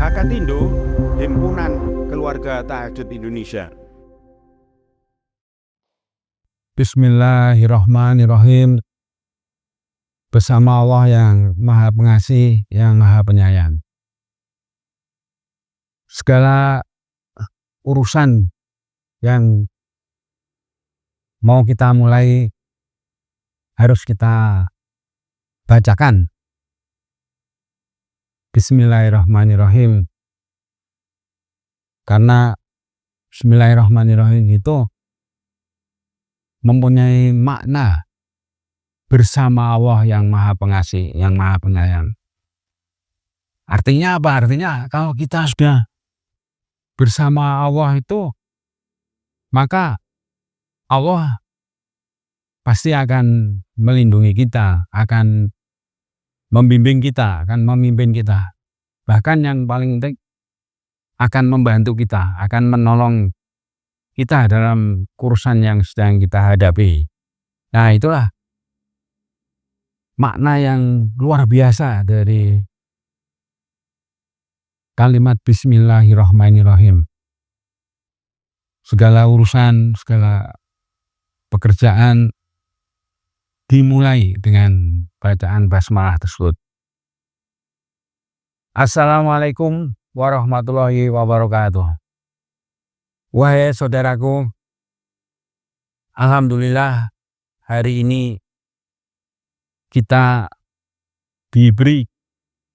Hakatindo, Himpunan Keluarga Tahajud Indonesia. Bismillahirrahmanirrahim. Bersama Allah yang Maha Pengasih, yang Maha Penyayang. Segala urusan yang mau kita mulai harus kita bacakan. Bismillahirrahmanirrahim. Karena Bismillahirrahmanirrahim itu mempunyai makna bersama Allah yang Maha Pengasih, yang Maha Penyayang. Artinya apa? Artinya kalau kita sudah bersama Allah itu, maka Allah pasti akan melindungi kita, akan membimbing kita, akan memimpin kita. Bahkan yang paling penting akan membantu kita, akan menolong kita dalam urusan yang sedang kita hadapi. Nah, itulah makna yang luar biasa dari kalimat Bismillahirrahmanirrahim. Segala urusan, segala pekerjaan dimulai dengan bacaan basmalah tersebut. Assalamualaikum warahmatullahi wabarakatuh. Wahai saudaraku, alhamdulillah hari ini kita diberi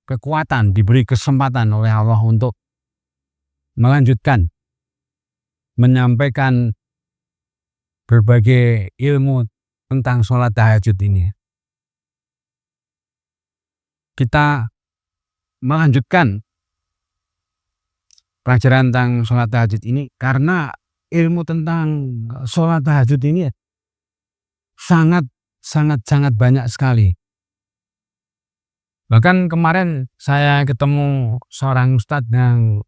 kekuatan, diberi kesempatan oleh Allah untuk melanjutkan, menyampaikan berbagai ilmu tentang sholat tahajud ini. Kita melanjutkan pelajaran tentang sholat tahajud ini karena ilmu tentang sholat tahajud ini sangat banyak sekali. Bahkan kemarin saya ketemu seorang ustadz yang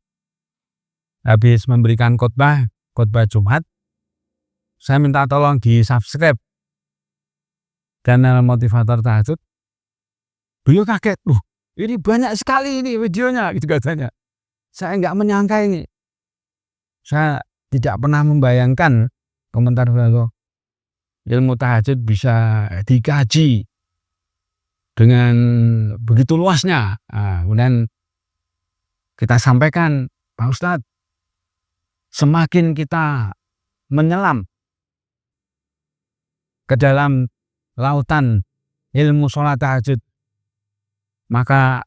habis memberikan khotbah Jumat. Saya minta tolong di-subscribe channel Motivator Tahajud. Beliau kaget, ini banyak sekali ini videonya, gitu katanya. Saya nggak menyangka ini. Saya tidak pernah membayangkan komentar beliau, ilmu tahajud bisa dikaji dengan begitu luasnya. Nah, kemudian kita sampaikan, Pak Ustadz, semakin kita menyelam ke dalam lautan ilmu sholat tahajud, maka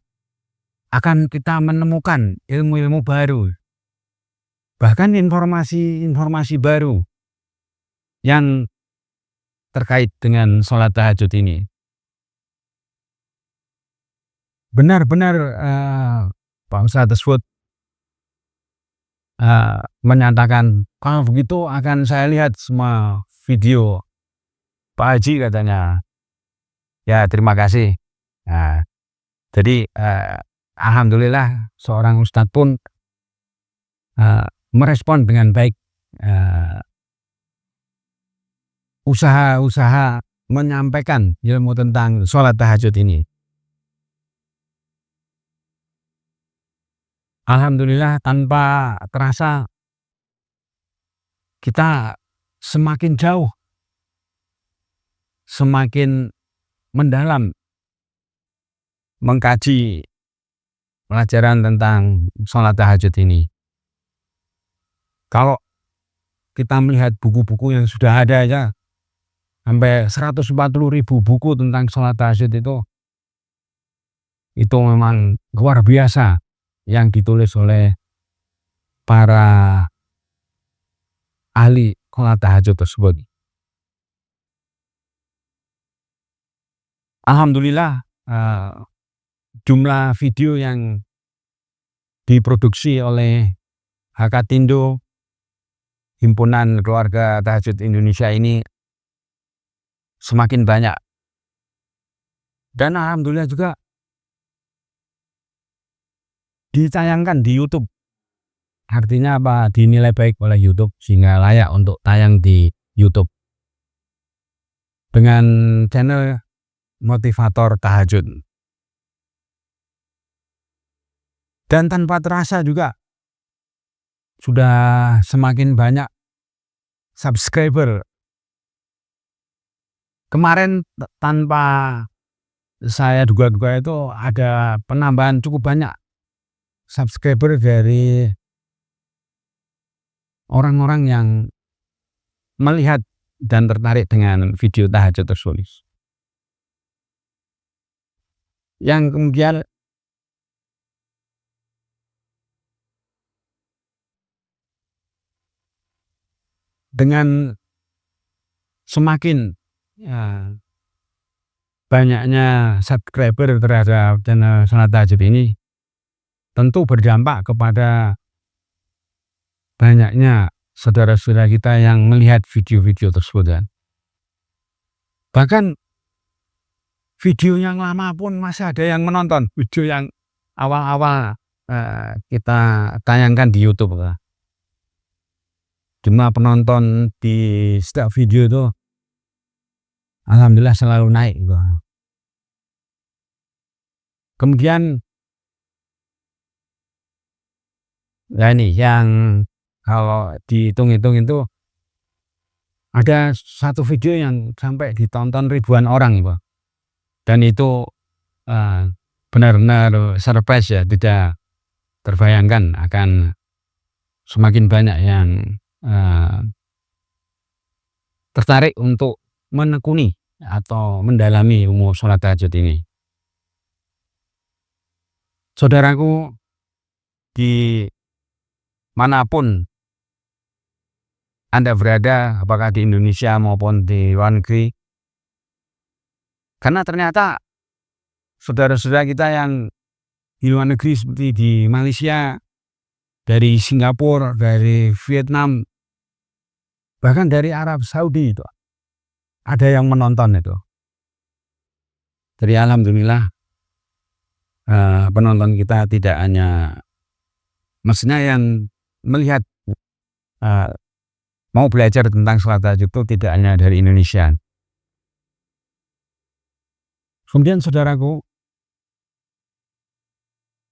akan kita menemukan ilmu-ilmu baru, bahkan informasi baru yang terkait dengan sholat tahajud ini. Benar-benar Pak Ustadz tersebut menyatakan, kalau begitu akan saya lihat semua video Pak Haji, katanya. Ya, terima kasih. Nah, jadi alhamdulillah seorang ustadz pun merespon dengan baik usaha-usaha menyampaikan ilmu tentang sholat tahajud ini. Alhamdulillah, tanpa terasa kita semakin jauh, semakin mendalam mengkaji pelajaran tentang sholat tahajud ini. Kalau kita melihat buku-buku yang sudah ada aja, sampai 140.000 buku tentang sholat tahajud itu memang luar biasa yang ditulis oleh para ahli sholat tahajud tersebut. Alhamdulillah, jumlah video yang diproduksi oleh Hakatindo, Himpunan Keluarga Tahajud Indonesia ini semakin banyak. Dan alhamdulillah juga ditayangkan di YouTube. Artinya apa? Dinilai baik oleh YouTube sehingga layak untuk tayang di YouTube. Dengan channel Motivator Tahajud. Dan tanpa terasa juga sudah semakin banyak subscriber. Kemarin tanpa saya duga-duga itu ada penambahan cukup banyak subscriber dari orang-orang yang melihat dan tertarik dengan video tahajud tersebut. Yang kemudian dengan semakin banyaknya subscriber terhadap channel Salat Tahajud ini tentu berdampak kepada banyaknya saudara-saudara kita yang melihat video-video tersebut. Bahkan video yang lama pun masih ada yang menonton, video yang awal-awal kita tayangkan di YouTube. Jumlah penonton di setiap video itu alhamdulillah selalu naik. Kemudian ini yang kalau dihitung-hitung itu ada satu video yang sampai ditonton ribuan orang, dan itu benar-benar surprise ya, tidak terbayangkan akan semakin banyak yang tertarik untuk menekuni atau mendalami ilmu sholat tahajud ini. Saudaraku, di manapun Anda berada, apakah di Indonesia maupun di luar negeri, karena ternyata saudara-saudara kita yang di luar negeri seperti di Malaysia, dari Singapura, dari Vietnam, bahkan dari Arab Saudi itu ada yang menonton itu. Jadi alhamdulillah penonton kita tidak hanya, maksudnya yang melihat mau belajar tentang sholat tahajud itu tidak hanya dari Indonesia. Kemudian saudaraku,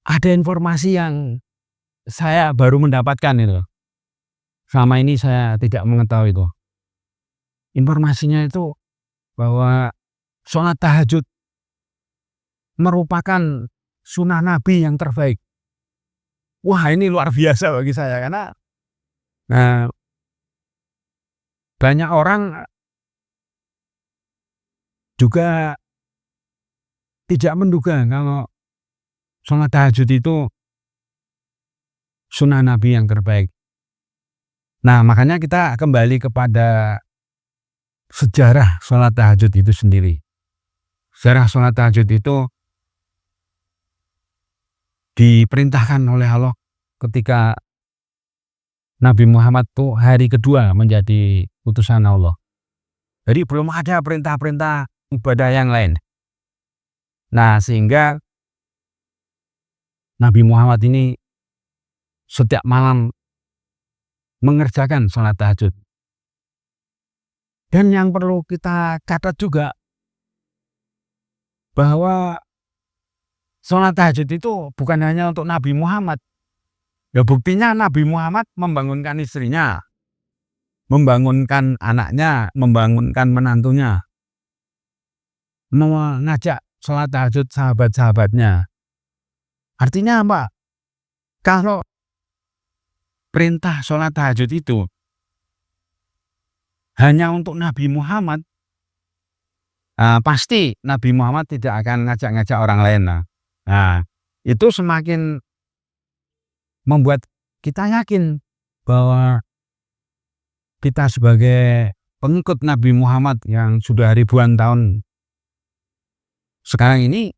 ada informasi yang saya baru mendapatkan itu. Selama ini saya tidak mengetahui itu. Informasinya itu bahwa sholat tahajud merupakan sunnah Nabi yang terbaik. Wah, ini luar biasa bagi saya karena banyak orang juga tidak menduga kalau sholat tahajud itu sunnah Nabi yang terbaik. Nah, makanya kita kembali kepada sejarah sholat tahajud itu sendiri. Sejarah sholat tahajud itu diperintahkan oleh Allah ketika Nabi Muhammad itu hari kedua menjadi utusan Allah. Jadi belum ada perintah-perintah ibadah yang lain. Nah, sehingga Nabi Muhammad ini setiap malam mengerjakan sholat tahajud. Dan yang perlu kita catat juga bahwa sholat tahajud itu bukan hanya untuk Nabi Muhammad. Ya, buktinya Nabi Muhammad membangunkan istrinya, membangunkan anaknya, membangunkan menantunya, mengajak sholat tahajud sahabat-sahabatnya. Artinya apa? Kalau perintah sholat tahajud itu hanya untuk Nabi Muhammad, pasti Nabi Muhammad tidak akan ngajak-ngajak orang lain. Nah, itu semakin membuat kita yakin bahwa kita sebagai pengikut Nabi Muhammad yang sudah ribuan tahun sekarang ini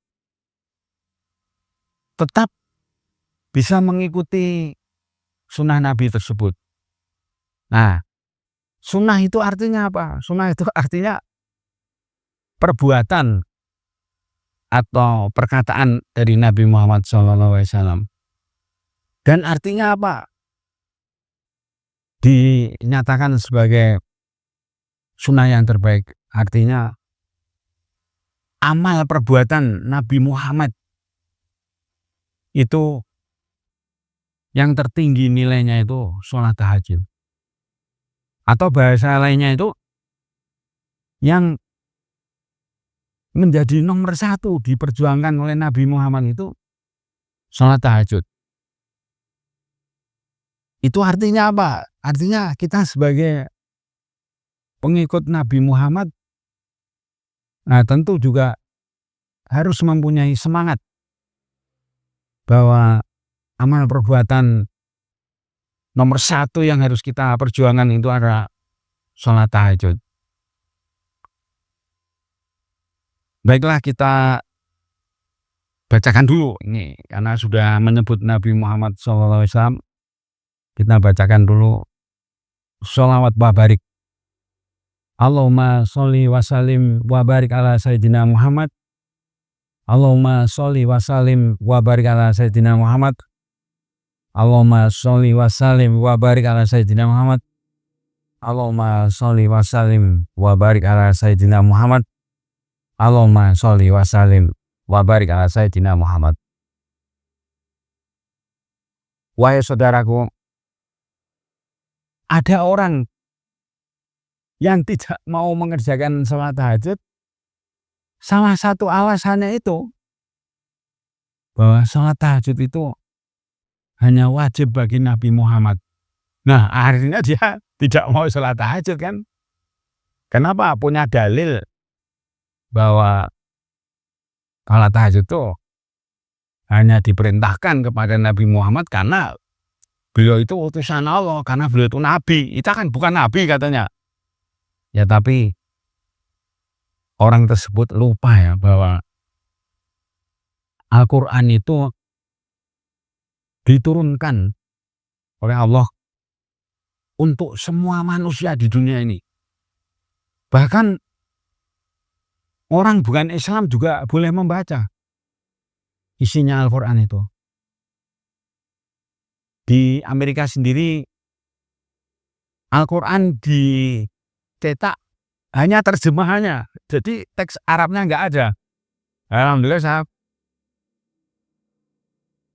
tetap bisa mengikuti sunnah Nabi tersebut. Nah, sunnah itu artinya apa? Sunnah itu artinya perbuatan atau perkataan dari Nabi Muhammad SAW. Dan artinya apa? Dinyatakan sebagai sunnah yang terbaik. Artinya amal perbuatan Nabi Muhammad itu yang tertinggi nilainya itu sholat tahajud. Atau bahasa lainnya itu yang menjadi nomor 1 diperjuangkan oleh Nabi Muhammad itu sholat tahajud. Itu artinya apa? Artinya kita sebagai pengikut Nabi Muhammad, nah tentu juga harus mempunyai semangat bahwa amal perbuatan nomor 1 yang harus kita perjuangkan itu adalah sholat tahajud. Baiklah, kita bacakan dulu ini karena sudah menyebut Nabi Muhammad SAW. Kita bacakan dulu sholawat wa barik. Allahumma sholli wa sallim wa barik ala sayyidina Muhammad. Allahumma sholli wa sallim wa barik ala sayyidina Muhammad. Allahumma sholli wa sallim wa barik ala sayyidina Muhammad. Allahumma sholli wa sallim wa barik ala sayyidina Muhammad. Allahumma sholli wa sallim wa barik ala sayyidina Muhammad. Wahai saudaraku, ada orang yang tidak mau mengerjakan sholat tahajud, salah satu alasannya itu bahwa sholat tahajud itu hanya wajib bagi Nabi Muhammad. Nah, akhirnya dia tidak mau sholat tahajud kan? Kenapa? Punya dalil bahwa sholat tahajud itu hanya diperintahkan kepada Nabi Muhammad karena beliau itu utusan Allah, karena beliau itu nabi. Kita kan bukan nabi katanya. Ya tapi orang tersebut lupa ya bahwa Al-Quran itu diturunkan oleh Allah untuk semua manusia di dunia ini. Bahkan orang bukan Islam juga boleh membaca isinya Al-Quran itu. Di Amerika sendiri Al-Quran dicetak hanya terjemahannya, jadi teks Arabnya nggak ada. Alhamdulillah saya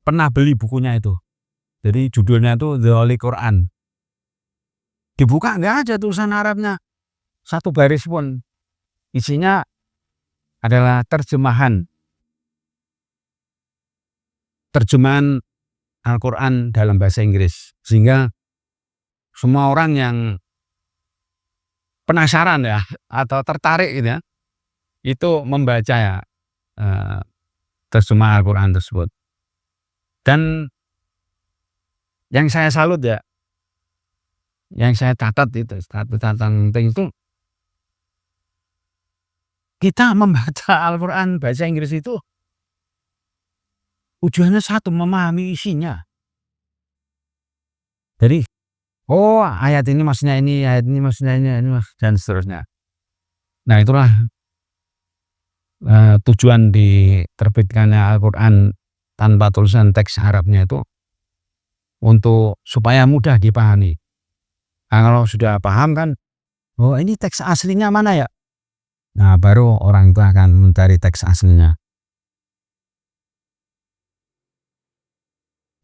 pernah beli bukunya itu. Jadi judulnya itu The Holy Quran. Dibuka nggak ada tulisan Arabnya, satu baris pun. Isinya adalah terjemahan Al-Quran dalam bahasa Inggris, sehingga semua orang yang penasaran ya atau tertarik gitu ya, itu membaca ya terjemah Al-Quran tersebut. Dan yang saya salut ya, yang saya catat itu, catatan penting itu, kita membaca Al-Quran bahasa Inggris itu tujuannya satu, memahami isinya. Jadi, oh ayat ini maksudnya ini, ayat ini maksudnya ini dan seterusnya. Nah itulah tujuan diterbitkannya Al-Quran tanpa tulisan teks Arabnya itu, untuk supaya mudah dipahami. Nah, kalau sudah paham kan, oh ini teks aslinya mana ya? Nah baru orang itu akan mencari teks aslinya.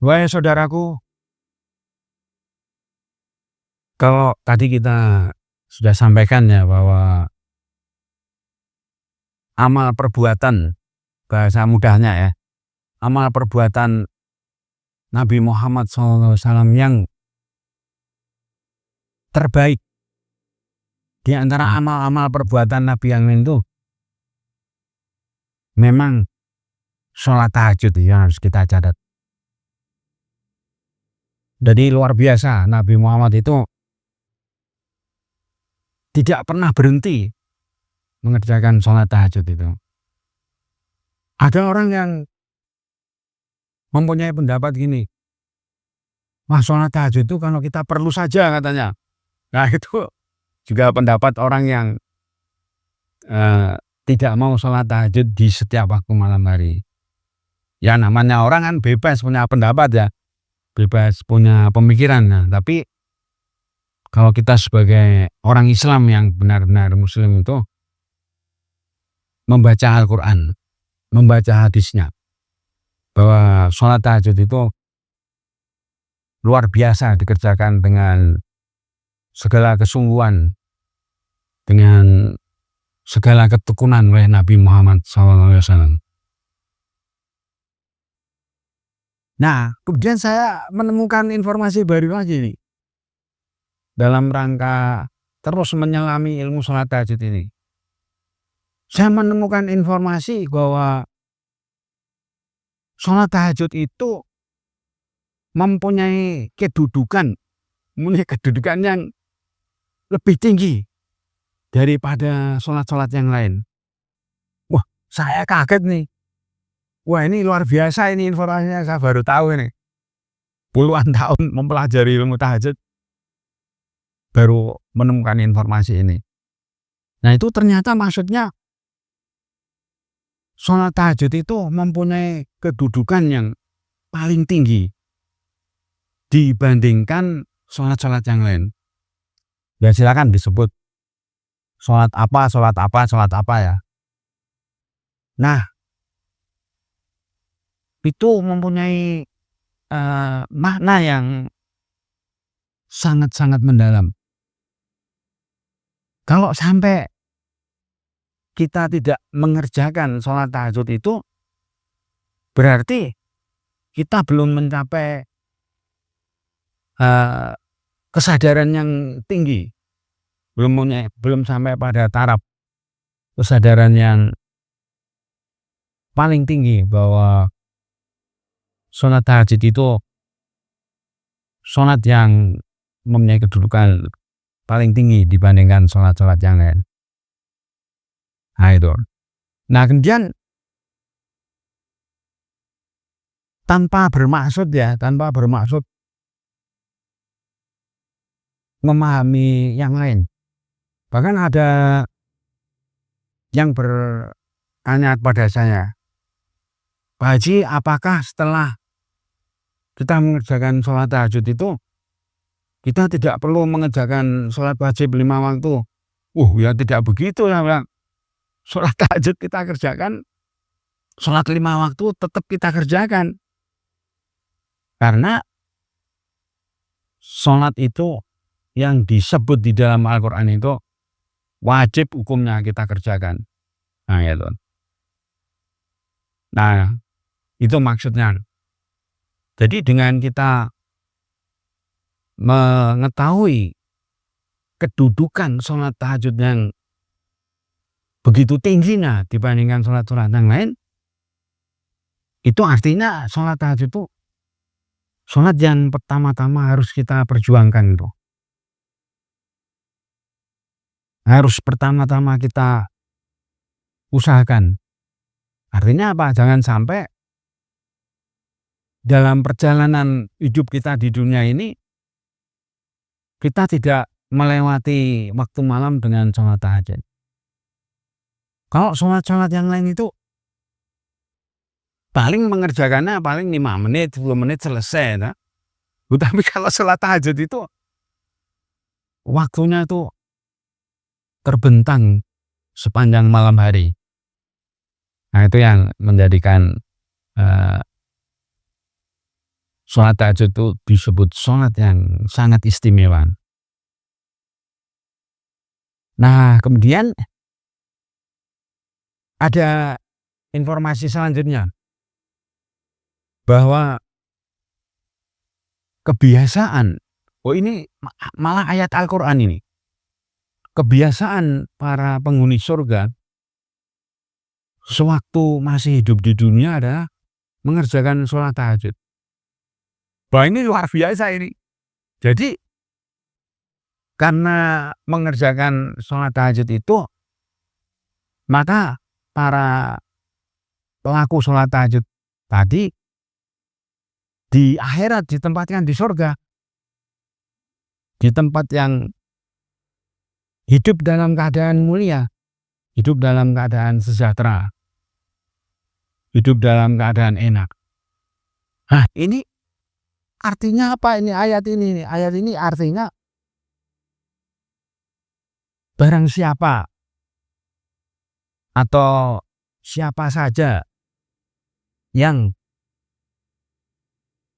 Wahai saudaraku, kalau tadi kita sudah sampaikan ya bahwa amal perbuatan, bahasa mudahnya ya, amal perbuatan Nabi Muhammad SAW yang terbaik di antara amal-amal perbuatan Nabi yang lain itu memang sholat tahajud yang harus kita catat. Jadi luar biasa, Nabi Muhammad itu tidak pernah berhenti mengerjakan sholat tahajud itu. Ada orang yang mempunyai pendapat gini, wah sholat tahajud itu kalau kita perlu saja katanya. Nah itu juga pendapat orang yang tidak mau sholat tahajud di setiap waktu malam hari. Ya namanya orang kan bebas punya pendapat ya, bebas punya pemikiran. Nah, tapi kalau kita sebagai orang Islam yang benar-benar Muslim itu membaca Al-Quran, membaca hadisnya, bahwa sholat tahajud itu luar biasa dikerjakan dengan segala kesungguhan, dengan segala ketekunan oleh Nabi Muhammad SAW. Nah, kemudian saya menemukan informasi baru lagi nih, dalam rangka terus menyelami ilmu sholat tahajud ini. Saya menemukan informasi bahwa sholat tahajud itu mempunyai kedudukan yang lebih tinggi daripada sholat-sholat yang lain. Wah, saya kaget nih. Wah, ini luar biasa, ini informasinya saya baru tahu ini. Puluhan tahun mempelajari ilmu tahajud, baru menemukan informasi ini. Nah, itu ternyata maksudnya sholat tahajud itu mempunyai kedudukan yang paling tinggi dibandingkan sholat-sholat yang lain. Ya silakan disebut sholat apa ya. Nah, itu mempunyai makna yang sangat-sangat mendalam. Kalau sampai kita tidak mengerjakan sholat tahajud itu, berarti kita belum mencapai kesadaran yang tinggi, belum sampai pada taraf kesadaran yang paling tinggi bahwa sholat tahajud itu sholat yang mempunyai kedudukan paling tinggi dibandingkan sholat-sholat yang lain. Nah itu. Nah kemudian tanpa bermaksud memahami yang lain. Bahkan ada yang bertanya pada saya, Pak Haji, apakah setelah kita mengerjakan sholat tahajud itu kita tidak perlu mengerjakan sholat wajib 5 waktu? Ya tidak begitu ya Bang. Sholat tahajud kita kerjakan, sholat 5 waktu tetap kita kerjakan. Karena sholat itu yang disebut di dalam Al-Quran itu wajib hukumnya kita kerjakan. Nah itu. Nah itu maksudnya. Jadi dengan kita mengetahui kedudukan sholat tahajud yang begitu tingginya dibandingkan sholat-sholat yang lain, itu artinya sholat tahajud itu sholat yang pertama-tama harus kita perjuangkan itu. Harus pertama-tama kita usahakan. Artinya apa? Jangan sampai dalam perjalanan hidup kita di dunia ini kita tidak melewati waktu malam dengan sholat tahajud. Kalau sholat-sholat yang lain itu paling mengerjakannya paling 5 menit, 10 menit selesai. Nah. Tapi kalau sholat tahajud itu waktunya itu terbentang sepanjang malam hari. Nah itu yang menjadikan sholat tahajud itu disebut sholat yang sangat istimewa. Nah kemudian ada informasi selanjutnya bahwa kebiasaan, ini malah ayat Al-Quran ini, kebiasaan para penghuni surga sewaktu masih hidup di dunia adalah mengerjakan sholat tahajud. Wah ini luar biasa ini. Jadi karena mengerjakan sholat tahajud itu, maka para pelaku sholat tahajud tadi di akhirat ditempatkan di surga, di tempat yang hidup dalam keadaan mulia, hidup dalam keadaan sejahtera, hidup dalam keadaan enak. Nah ini artinya apa ini ayat ini? Ayat ini artinya barang siapa atau siapa saja yang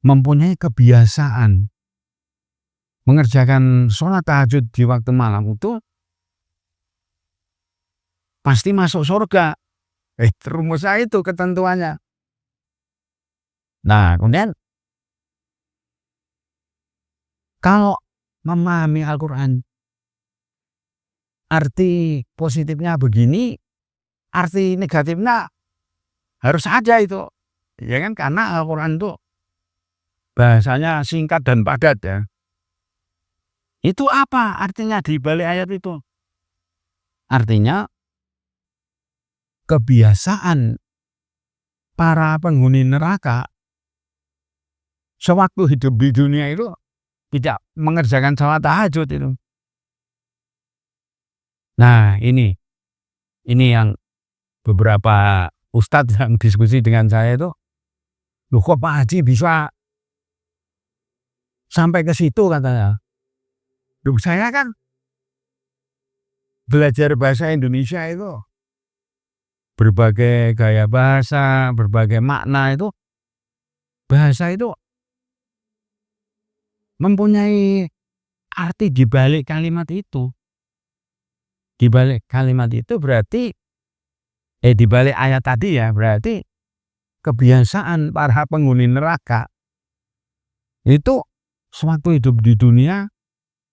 mempunyai kebiasaan mengerjakan sholat tahajud di waktu malam itu pasti masuk surga. Rumusnya itu ketentuannya. Nah, kemudian kalau memahami Al-Quran, arti positifnya begini, arti negatifnya harus ada itu. Ya kan, karena Al-Quran itu bahasanya singkat dan padat ya. Itu apa artinya di balik ayat itu? Artinya kebiasaan para penghuni neraka sewaktu hidup di dunia itu tidak mengerjakan sholat tahajud itu. Nah, ini yang beberapa ustadz yang diskusi dengan saya itu, loh kok Pak Haji bisa sampai ke situ katanya. Loh, saya kan belajar bahasa Indonesia itu berbagai gaya bahasa, berbagai makna itu, bahasa itu mempunyai arti di balik kalimat itu. Di balik kalimat itu berarti di balik ayat tadi ya, berarti kebiasaan para penghuni neraka itu sewaktu hidup di dunia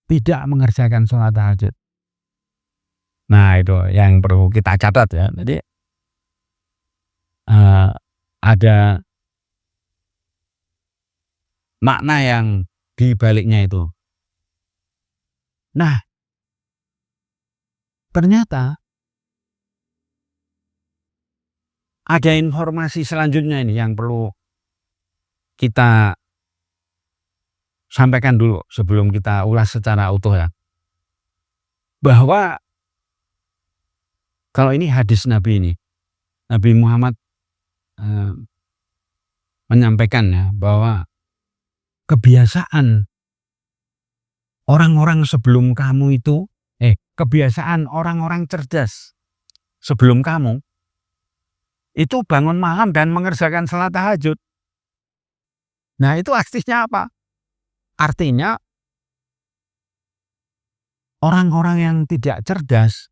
tidak mengerjakan sholat tahajud. Nah, itu yang perlu kita catat ya. Jadi ada makna yang di baliknya itu. Nah, ternyata ada informasi selanjutnya ini yang perlu kita sampaikan dulu sebelum kita ulas secara utuh ya. Bahwa kalau ini hadis Nabi ini, Nabi Muhammad menyampaikan ya bahwa kebiasaan orang-orang sebelum kamu itu, kebiasaan orang-orang cerdas sebelum kamu itu bangun malam dan mengerjakan salat tahajud. Nah, itu artinya apa? Artinya orang-orang yang tidak cerdas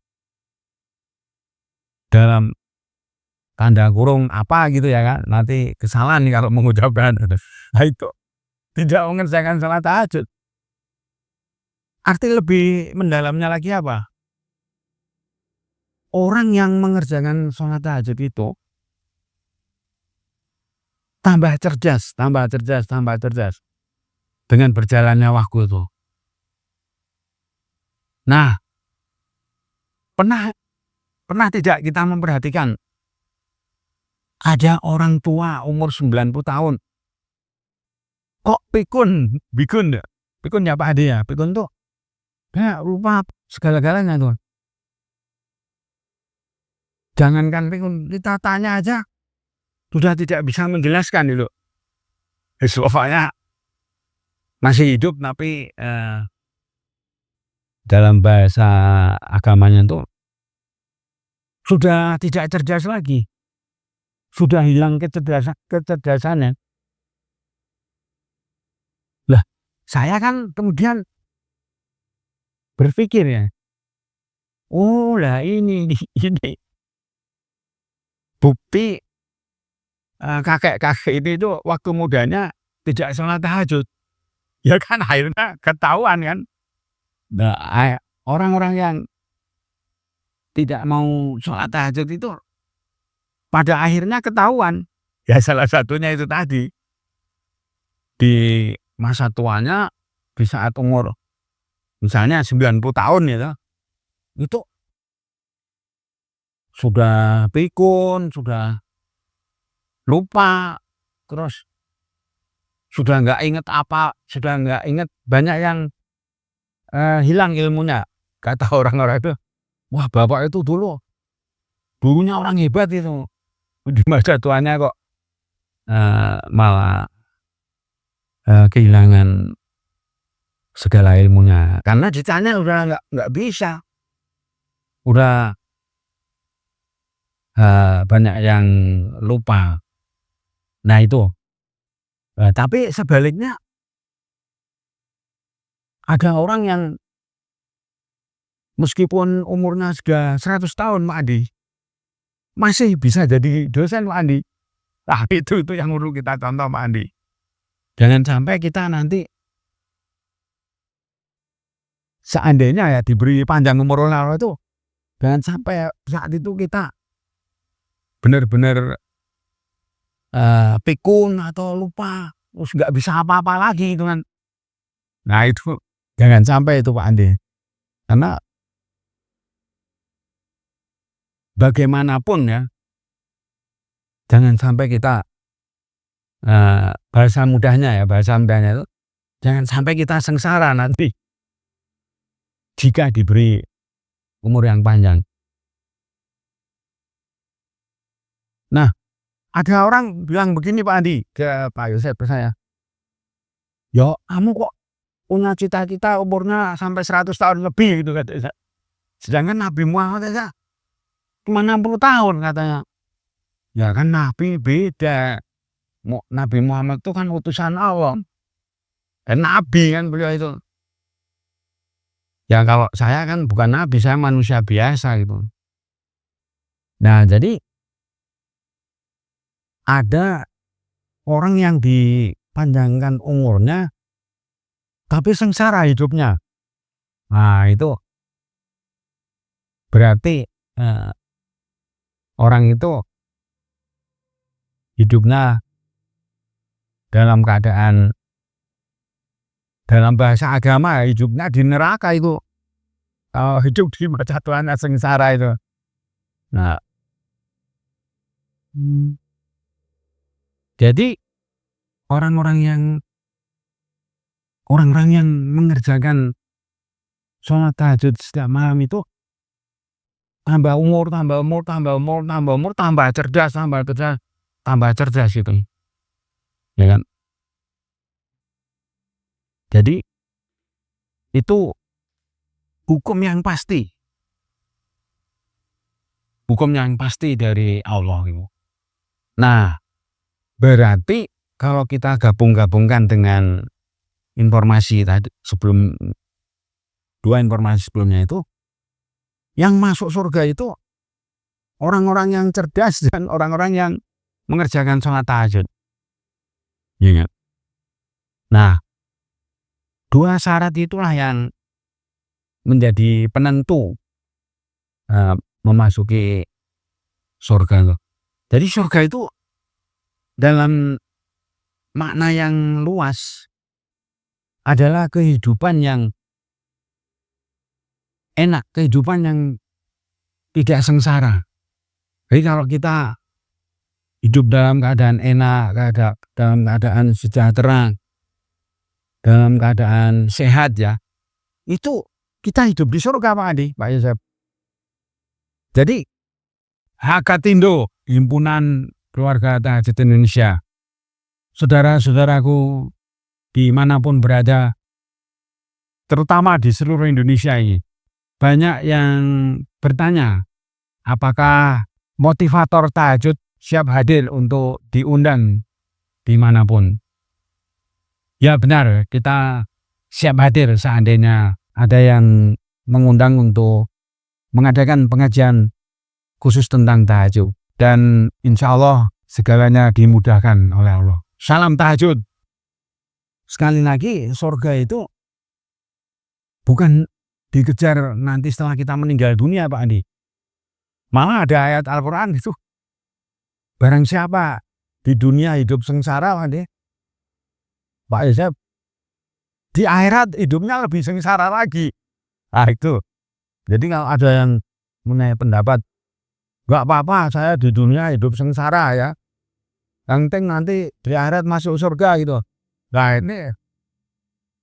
dalam tanda kurung apa gitu ya kan, nanti kesalahan nih kalau mengucapkan. Nah, itu tidak mengerjakan salat tahajud. Arti lebih mendalamnya lagi apa? Orang yang mengerjakan salat tahajud itu tambah cerdas dengan berjalannya waktu itu. Nah, pernah tidak kita memperhatikan ada orang tua umur 90 tahun kok pikun ya Pak Ade ya, pikun tuh lupa segala-galanya tuh. Jangankan pikun, kita tanya aja sudah tidak bisa menjelaskan dulu. Soalnya masih hidup tapi dalam bahasa agamanya itu sudah tidak cerdas lagi. Sudah hilang kecerdasannya. Lah, saya kan kemudian berpikir ya, oh lah ini bukti kakek-kakek ini itu waktu mudanya tidak sholat tahajud. Ya kan akhirnya ketahuan kan. Nah, orang-orang yang tidak mau sholat tahajud itu pada akhirnya ketahuan. Ya salah satunya itu tadi. Di masa tuanya di saat umur misalnya 90 tahun ya, itu sudah pikun, sudah lupa, terus sudah nggak inget apa, sudah nggak inget banyak yang hilang ilmunya. Kata orang-orang itu, wah bapak itu dulunya orang hebat itu, di masa tuanya kok malah kehilangan segala ilmunya. Karena ditanya udah nggak bisa, udah banyak yang lupa. Nah itu. Tapi sebaliknya Ada orang yang meskipun umurnya sudah 100 tahun Pak Andi, masih bisa jadi dosen Pak Andi. Nah, itu yang perlu kita contoh Pak Andi. Jangan sampai kita nanti seandainya ya diberi panjang umur oleh Allah itu, jangan sampai saat itu kita benar-benar pikun atau lupa, terus nggak bisa apa-apa lagi itu kan. Nah itu jangan sampai itu Pak Andi. Karena bagaimanapun ya, jangan sampai kita bahasa mudahnya itu, jangan sampai kita sengsara nanti jika diberi umur yang panjang. Nah, ada orang bilang begini Pak Andi ke Pak Yosef ke saya, "Ya, kamu kok punya cita-cita umurnya sampai 100 tahun lebih," gitu katanya. Sedangkan Nabi Muhammad aja cuma 60 tahun katanya. Ya kan Nabi beda. Nabi Muhammad itu kan utusan Allah. Dan Nabi kan beliau itu. Ya kalau saya kan bukan Nabi, saya manusia biasa gitu. Nah jadi ada orang yang dipanjangkan umurnya tapi sengsara hidupnya. Nah itu berarti orang itu hidupnya dalam keadaan, dalam bahasa agama hidupnya di neraka itu. Kalau hidup di mata Tuhan sengsara itu. Nah, jadi orang-orang yang mengerjakan sholat tahajud setiap malam itu tambah umur, tambah cerdas gitu. Ya kan? Jadi itu hukum yang pasti. Hukum yang pasti dari Allah gitu. Nah, berarti kalau kita gabung-gabungkan dengan informasi tadi dua informasi sebelumnya itu, yang masuk surga itu orang-orang yang cerdas dan orang-orang yang mengerjakan sholat tahajud. Ingat. Nah, dua syarat itulah yang menjadi penentu memasuki surga. Jadi surga itu dalam makna yang luas adalah kehidupan yang enak, kehidupan yang tidak sengsara. Jadi kalau kita hidup dalam keadaan enak, dalam keadaan sejahtera, dalam keadaan sehat ya, itu kita hidup di surga Pak Andi, Pak Yosef. Jadi Hakatindo, Himpunan Keluarga Tahajud Indonesia, saudara-saudaraku dimanapun berada, terutama di seluruh Indonesia ini, banyak yang bertanya, apakah motivator tahajud siap hadir untuk diundang dimanapun? Ya benar, kita siap hadir seandainya ada yang mengundang untuk mengadakan pengajian khusus tentang tahajud. Dan insya Allah segalanya dimudahkan oleh Allah. Salam tahajud. Sekali lagi, surga itu bukan dikejar nanti setelah kita meninggal dunia Pak Andi. Malah ada ayat Al-Quran itu, barang siapa di dunia hidup sengsara Pak Andi, Pak Yosef, di akhirat hidupnya lebih sengsara lagi. Nah itu. Jadi kalau ada yang punya pendapat, nggak apa-apa saya di dunia hidup sengsara ya, yang penting nanti di akhirat masuk surga gitu. Nah ini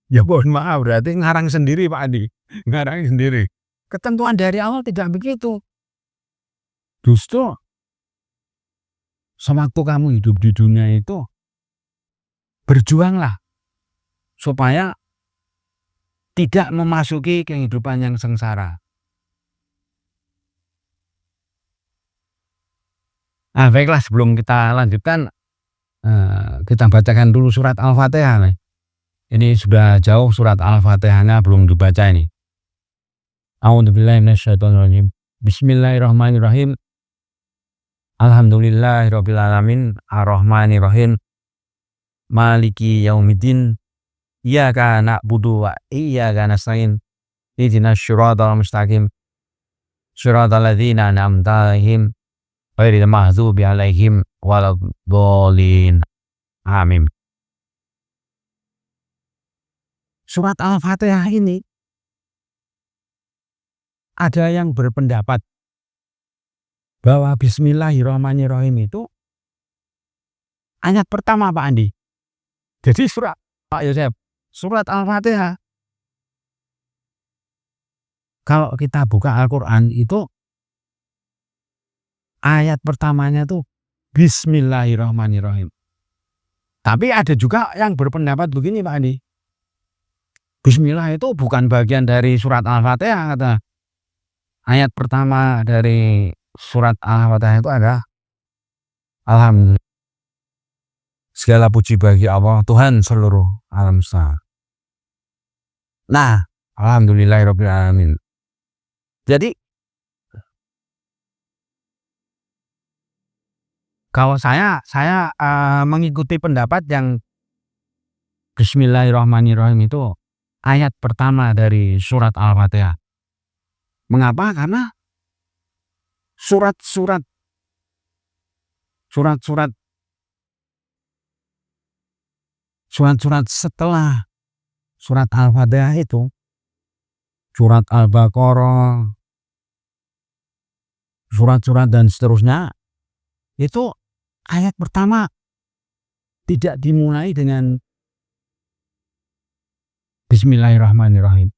ya mohon maaf, berarti ngarang sendiri Pak Andi. Ngarang sendiri. Ketentuan dari Allah tidak begitu. Justru sewaktu kamu hidup di dunia itu, berjuanglah supaya tidak memasuki kehidupan yang sengsara. Nah baiklah, sebelum kita lanjutkan, kita bacakan dulu surat Al-Fatihah. Ini sudah jauh surat Al-Fatihahnya belum dibaca ini. A'udzubillahi minasyaitonirrajim. Bismillahirrahmanirrahim. Alhamdulillahirabbil alamin arrahmanirrahim. Maliki yaumiddin. Iyyaka na'budu wa iyyaka nasta'in. Ihdinas syiratal mustaqim. Syiratal ladzina an'amta 'alaihim ghairil maghdubi 'alaihim waladdallin. Amin. Surat Al-Fatihah ini ada yang berpendapat bahwa Bismillahirrahmanirrahim itu ayat pertama Pak Andi. Jadi Pak Yosef, surat Al-Fatihah kalau kita buka Al-Quran itu ayat pertamanya tuh Bismillahirrahmanirrahim. Tapi ada juga yang berpendapat begini Pak Andi. Bismillah itu bukan bagian dari surat Al-Fatihah kata. Ayat pertama dari surat Al-Fatihah itu ada Alhamdulillah. Segala puji bagi Allah Tuhan seluruh alam semesta. Nah, alhamdulillahirabbil alamin. Jadi kalau saya mengikuti pendapat yang Bismillahirrahmanirrahim itu ayat pertama dari surat Al-Fatihah. Mengapa? Karena surat-surat setelah surat Al-Fatihah itu surat Al-Baqarah, surat-surat dan seterusnya itu ayat pertama tidak dimulai dengan Bismillahirrahmanirrahim.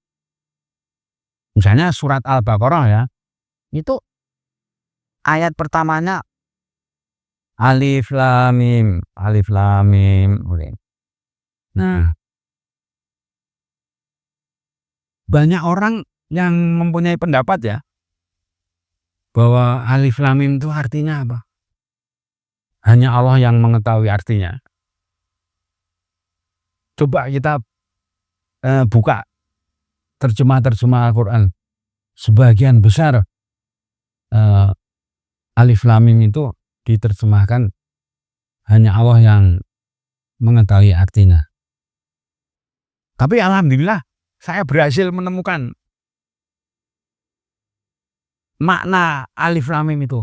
Misalnya surat Al-Baqarah ya, itu ayat pertamanya Alif Lam Mim, Alif Lam Mim. Nah, banyak orang yang mempunyai pendapat ya bahwa Alif Lam Mim itu artinya apa? Hanya Allah yang mengetahui artinya. Coba kita buka terjemah Al-Quran. Sebagian besar Alif Lam Mim itu diterjemahkan hanya Allah yang mengetahui artinya. Tapi alhamdulillah saya berhasil menemukan makna Alif Lam Mim itu.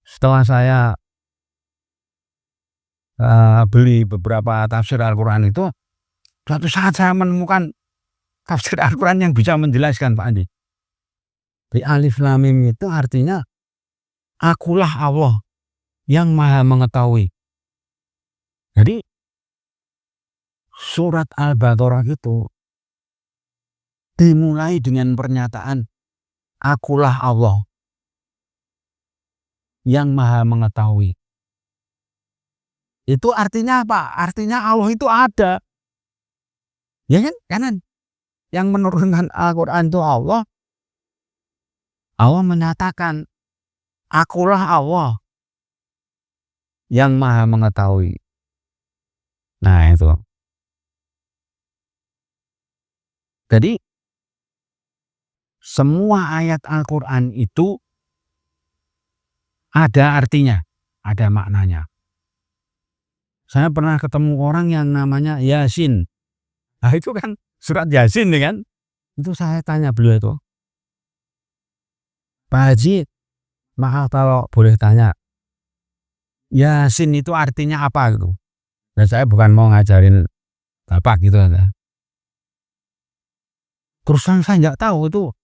Setelah saya beli beberapa tafsir Al-Quran itu, suatu saat saya menemukan tafsir Al-Quran yang bisa menjelaskan Pak Andi. Di Alif Lam Mim itu artinya akulah Allah yang maha mengetahui. Jadi surat Al-Baqarah itu dimulai dengan pernyataan akulah Allah yang maha mengetahui. Itu artinya apa? Artinya Allah itu ada. Ya kan? Kanan. Yang menurunkan Al-Quran itu Allah. Allah menyatakan akulah Allah yang maha mengetahui. Nah itu. Jadi semua ayat Al-Quran itu ada artinya, ada maknanya. Saya pernah ketemu orang yang namanya Yasin. Nah itu kan surat Yasin kan. Itu saya tanya beliau itu, Pak Haji, maaf kalau boleh tanya, Yasin itu artinya apa gitu. Dan saya bukan mau ngajarin Bapak gitu ya. Terus saya nggak tahu itu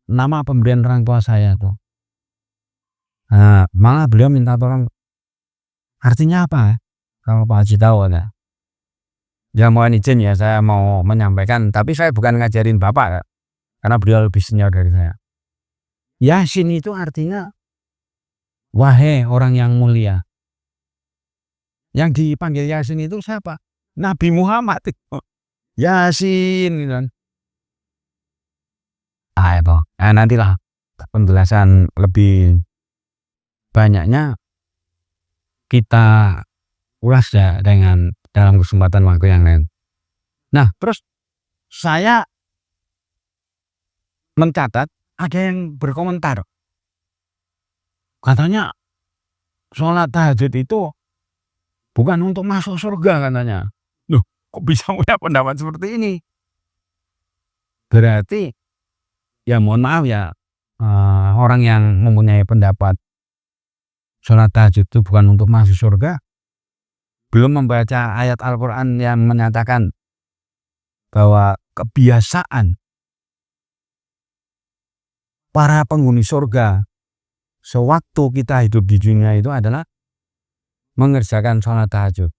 nama pemberian orang tua saya tuh. Nah, malah beliau minta tolong artinya apa? Kalau Pak Haji tahu ya. Ya mohon izin ya, saya mau menyampaikan, tapi saya bukan ngajarin Bapak karena beliau lebih senior dari saya. Yasin itu artinya wahai orang yang mulia. Yang dipanggil Yasin itu siapa? Nabi Muhammad. Yasin gitu kan. Itu. Nantilah penjelasan lebih banyaknya kita ulas ya dengan dalam kesempatan waktu yang lain. Nah, terus saya mencatat ada yang berkomentar, katanya sholat tahajud itu bukan untuk masuk surga katanya. Loh, kok bisa punya pendapat seperti ini? Berarti ya mohon maaf ya, orang yang mempunyai pendapat sholat tahajud itu bukan untuk masuk surga, belum membaca ayat Al-Quran yang menyatakan bahwa kebiasaan para penghuni surga sewaktu kita hidup di dunia itu adalah mengerjakan sholat tahajud.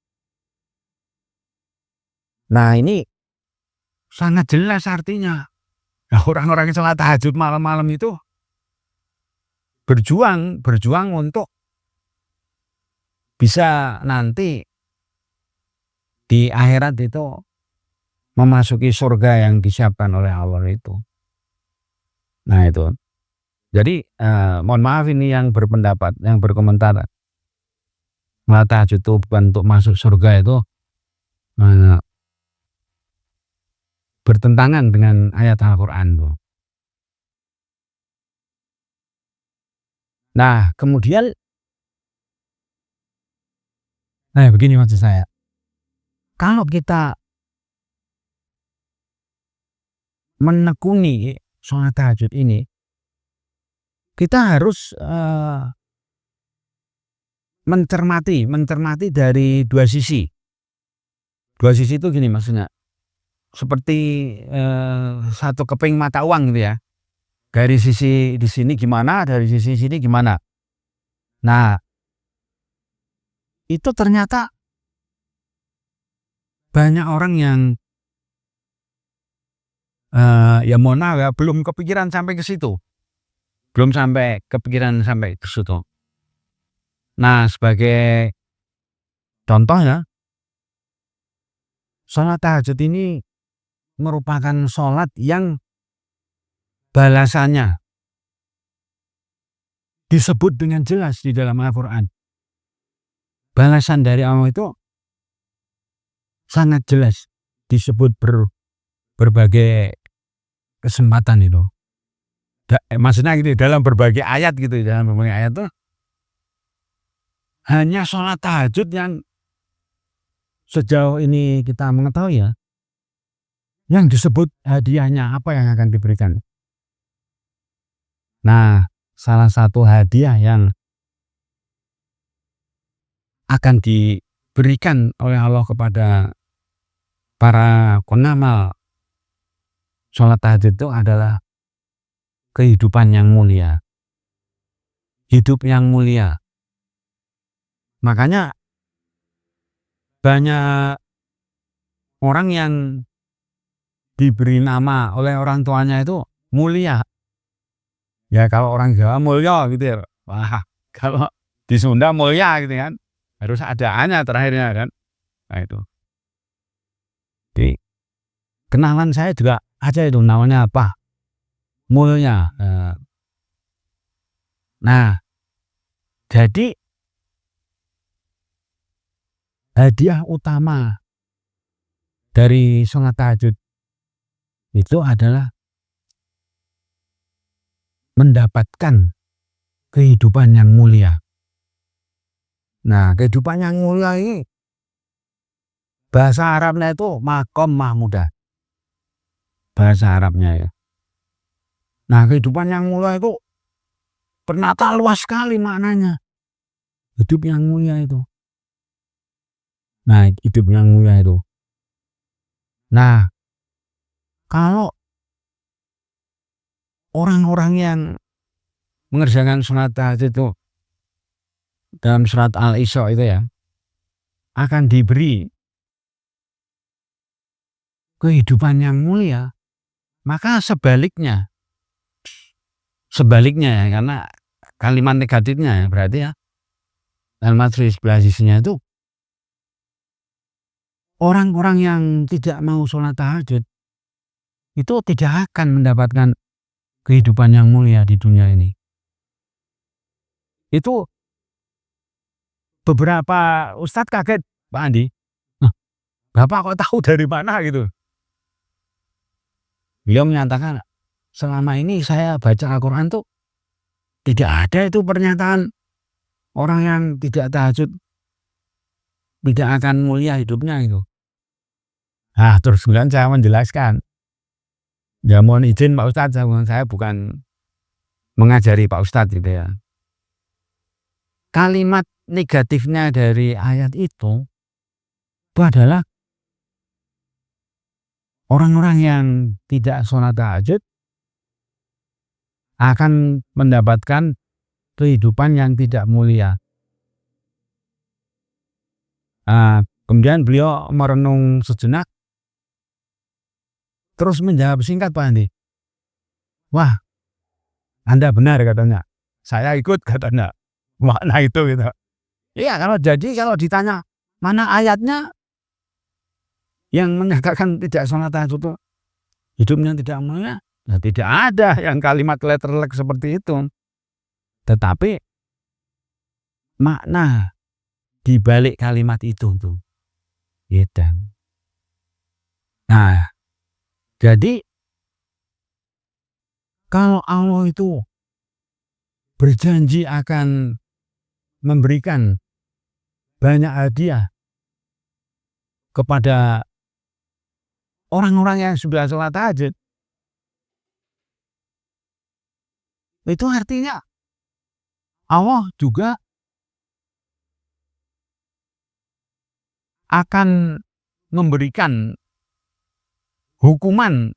Nah, ini sangat jelas artinya. Nah, orang-orang yang sholat tahajud malam-malam itu berjuang untuk bisa nanti di akhirat itu memasuki surga yang disiapkan oleh Allah itu. Nah, itu. Jadi mohon maaf ini yang berpendapat, yang berkomentar sholat tahajud itu bukan untuk masuk surga itu bertentangan dengan ayat Al-Quran tuh. Nah, kemudian begini maksud saya. Kalau kita menekuni sholat tahajud ini, kita harus mencermati dari dua sisi. Dua sisi itu gini maksudnya. Seperti satu keping mata uang gitu ya. Dari sisi di sini gimana, dari sisi sini gimana. Nah, itu ternyata banyak orang yang ya mohon maaf ya, belum kepikiran sampai ke situ. Belum sampai kepikiran sampai ke situ. Nah, sebagai contoh ya, sholat tahajud ini merupakan sholat yang balasannya disebut dengan jelas di dalam Al-Quran. Balasan dari Allah itu sangat jelas disebut berbagai kesempatan itu. Maksudnya gitu, dalam berbagai ayat gitu, dalam berbagai ayat itu hanya sholat tahajud yang sejauh ini kita mengetahui ya, yang disebut hadiahnya apa yang akan diberikan. Nah, salah satu hadiah yang akan diberikan oleh Allah kepada para penamal sholat tahajud itu adalah kehidupan yang mulia, hidup yang mulia. Makanya banyak orang yang diberi nama oleh orang tuanya itu mulia. Ya kalau orang Jawa mulya gitu ya. Wah, kalau di Sunda mulia gitu kan. Harus ada A-nya terakhirnya kan. Nah itu. Jadi kenalan saya juga aja itu namanya apa? Mulya. Nah, jadi hadiah utama dari sholat tahajud itu adalah mendapatkan kehidupan yang mulia. Nah, kehidupan yang mulia ini bahasa Arabnya itu makom mahmudah. Bahasa Arabnya ya. Nah, kehidupan yang mulia itu penata luas sekali maknanya. Hidup yang mulia itu. Nah, hidup yang mulia itu. Nah, kalau orang-orang yang mengerjakan sholat tahajud itu dalam surat Al-Isra itu ya, akan diberi kehidupan yang mulia, maka sebaliknya ya, karena kalimat negatifnya ya, berarti ya dalam materi sebelah sisinya itu orang-orang yang tidak mau sholat tahajud itu tidak akan mendapatkan kehidupan yang mulia di dunia ini. Itu beberapa ustadz kaget, Pak Andi. Nah, Bapak kok tahu dari mana gitu? Beliau menyatakan, selama ini saya baca Al-Quran tuh tidak ada itu pernyataan orang yang tidak tahajud tidak akan mulia hidupnya gitu. Nah, terus kemudian saya menjelaskan, ya mohon izin Pak Ustadz, saya bukan mengajari Pak Ustadz gitu ya. Kalimat negatifnya dari ayat itu adalah orang-orang yang tidak sholat tahajud akan mendapatkan kehidupan yang tidak mulia. Kemudian beliau merenung sejenak, terus menjawab singkat Pak Andi. Wah, Anda benar katanya. Saya ikut katanya. Makna itu gitu. Iya, kalau ditanya mana ayatnya yang menyatakan tidak sholat tahajud itu hidupnya tidak mulia, ya tidak ada yang kalimat letterlek seperti itu. Tetapi makna di balik kalimat itu tuh. Gitu. Nah, jadi kalau Allah itu berjanji akan memberikan banyak hadiah kepada orang-orang yang sudah sholat tahajud, itu artinya Allah juga akan memberikan hukuman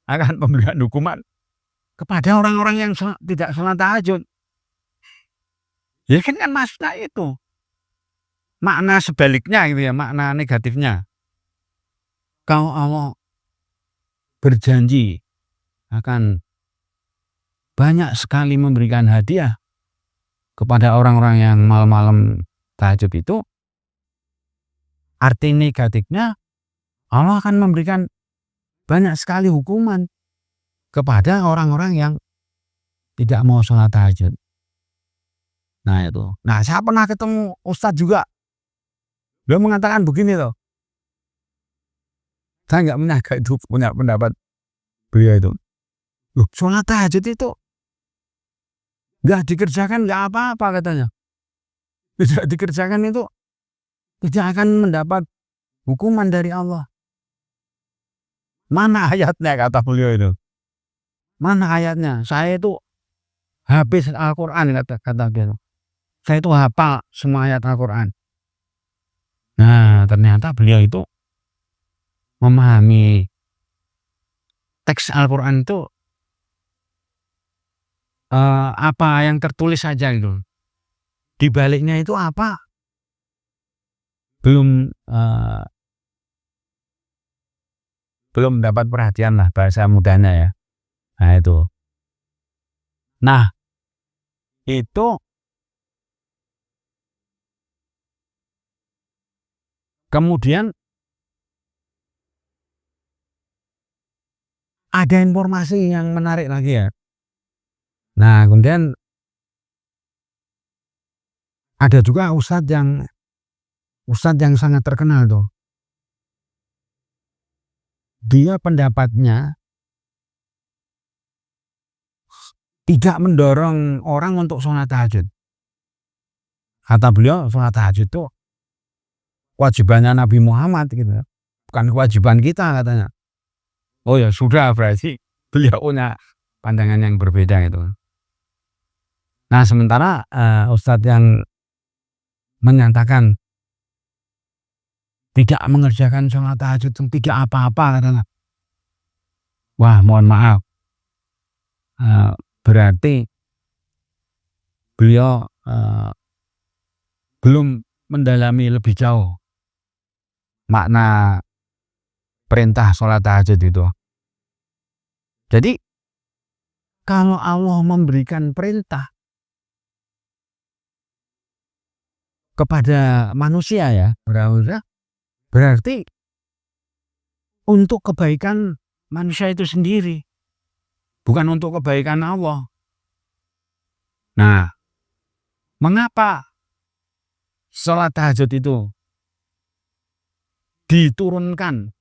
kepada orang-orang yang tidak sholat tahajud. Ya kan maksudnya itu. Makna sebaliknya gitu ya, makna negatifnya. Kalau Allah berjanji akan banyak sekali memberikan hadiah kepada orang-orang yang malam-malam tahajud itu, arti negatifnya Allah akan memberikan banyak sekali hukuman kepada orang-orang yang tidak mau sholat tahajud. Nah itu. Nah saya pernah ketemu Ustadz juga. Beliau mengatakan begini loh. Saya nggak menyangka itu punya pendapat beliau itu. Loh, sholat tahajud itu nggak dikerjakan nggak apa-apa katanya. Tidak dikerjakan itu tidak akan mendapat hukuman dari Allah. Mana ayatnya kata beliau itu? Mana ayatnya? Saya itu habis Al-Quran kata beliau. Saya itu hafal semua ayat Al-Quran. Nah ternyata beliau itu memahami teks Al-Quran itu apa yang tertulis saja gitu. Di baliknya itu apa? Belum dapat perhatian lah bahasa mudanya ya. Nah itu. Nah itu kemudian ada informasi yang menarik lagi ya. Nah kemudian ada juga ustadz yang sangat terkenal tuh. Dia pendapatnya tidak mendorong orang untuk sholat tahajud. Kata beliau sholat tahajud itu kewajibannya Nabi Muhammad gitu. Bukan kewajiban kita katanya. Oh ya sudah, berarti beliau punya pandangan yang berbeda itu. Nah sementara ustadz yang menyatakan tidak mengerjakan sholat tahajud itu tidak apa-apa katanya. Wah mohon maaf. Berarti beliau belum mendalami lebih jauh makna perintah sholat tahajud itu. Jadi kalau Allah memberikan perintah kepada manusia ya, berarti untuk kebaikan manusia itu sendiri, bukan untuk kebaikan Allah. Nah, mengapa sholat tahajud itu diturunkan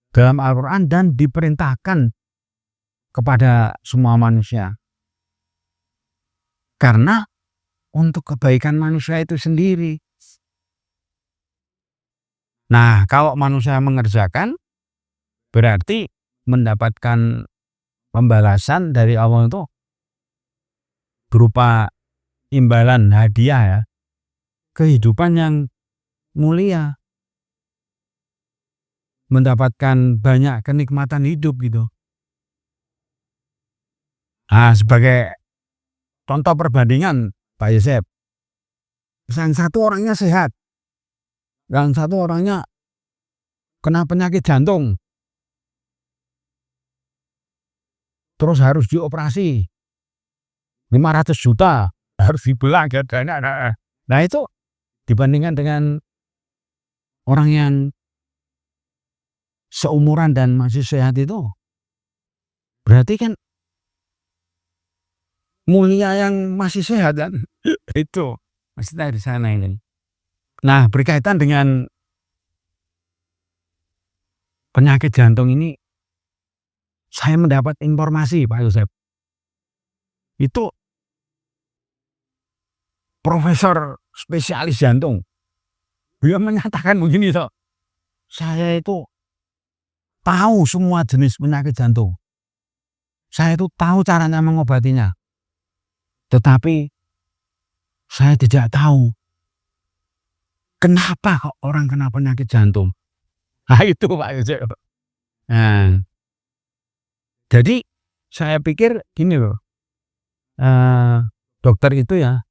dalam Al-Quran dan diperintahkan kepada semua manusia. Karena untuk kebaikan manusia itu sendiri. Nah, kalau manusia mengerjakan, berarti mendapatkan pembalasan dari Allah itu berupa imbalan hadiah ya, kehidupan yang mulia, mendapatkan banyak kenikmatan hidup gitu. Nah, sebagai contoh perbandingan Pak Yosef, yang satu orangnya sehat, yang satu orangnya kena penyakit jantung, terus harus dioperasi 500 juta, harus dibelah dana. Nah itu dibandingkan dengan orang yang seumuran dan masih sehat itu, berarti kan mulia yang masih sehat kan. Itu maksudnya di sana ini. Nah, berkaitan dengan penyakit jantung ini, saya mendapat informasi Pak Yosef. Itu profesor spesialis jantung. Dia menyatakan begini, so, saya itu tahu semua jenis penyakit jantung. Saya itu tahu caranya mengobatinya. Tetapi saya tidak tahu kenapa kok orang kena penyakit jantung. Nah itu Pak Yosef. Nah, jadi saya pikir gini loh, dokter itu ya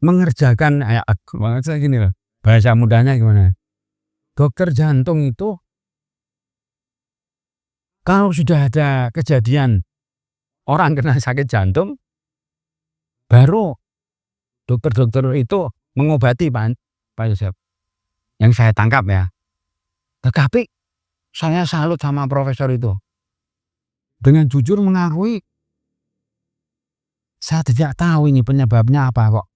mengerjakan, maksudnya gini loh, bahasa mudahnya gimana? Dokter jantung itu kalau sudah ada kejadian orang kena sakit jantung, baru dokter-dokter itu mengobati Pak Yosef. Yang saya tangkap ya. Tetapi saya salut sama profesor itu. Dengan jujur mengakui, saya tidak tahu ini penyebabnya apa kok.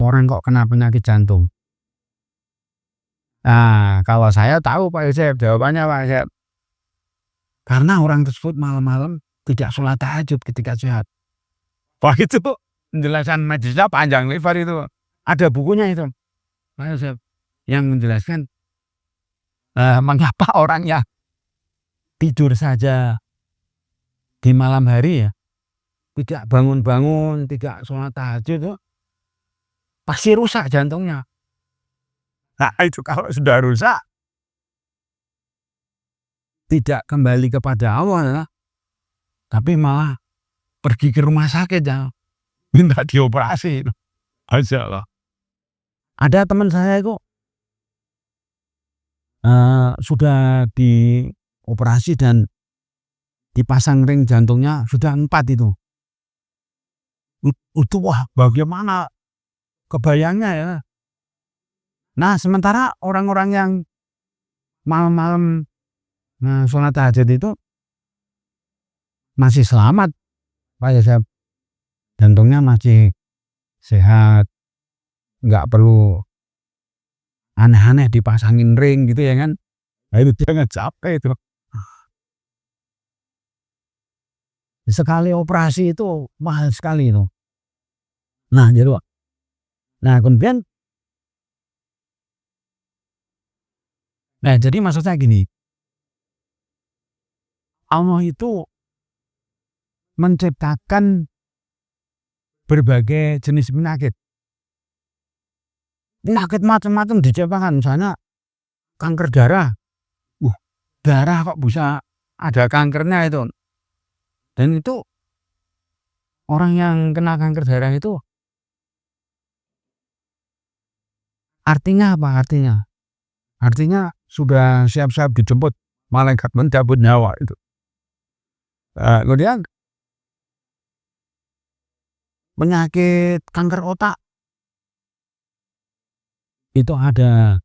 Orang kok kena penyakit jantung. Nah, kalau saya tahu Pak Yosef, jawabannya Pak Yosef. Karena orang tersebut malam-malam tidak sholat tahajud ketika sehat. Wah itu penjelasan medisnya panjang lebar itu. Ada bukunya itu Pak Yosef yang menjelaskan mengapa orang yang tidur saja di malam hari ya, tidak bangun-bangun, tidak sholat tahajud itu pasti rusak jantungnya. Nah itu kalau sudah rusak, tidak kembali kepada Allah ya, tapi malah pergi ke rumah sakit ya, minta dioperasi. Masya Allah. Ada teman saya itu sudah dioperasi dan dipasang ring jantungnya sudah 4 itu. Itu wah bagaimana kebayangnya ya. Nah sementara orang-orang yang malam-malam sholat tahajud itu masih selamat Pak Yosef, jantungnya masih sehat, nggak perlu aneh-aneh dipasangin ring gitu ya kan. Nah itu jangan capek itu. Sekali operasi itu mahal sekali itu. Nah kemudian jadi maksudnya gini, Allah itu menciptakan berbagai jenis penyakit. Penyakit macam-macam diciptakan, misalnya kanker darah. Darah kok bisa ada kankernya itu. Dan itu orang yang kena kanker darah itu artinya apa? Artinya sudah siap-siap dijemput malaikat mencabut nyawa itu. Kemudian penyakit kanker otak itu ada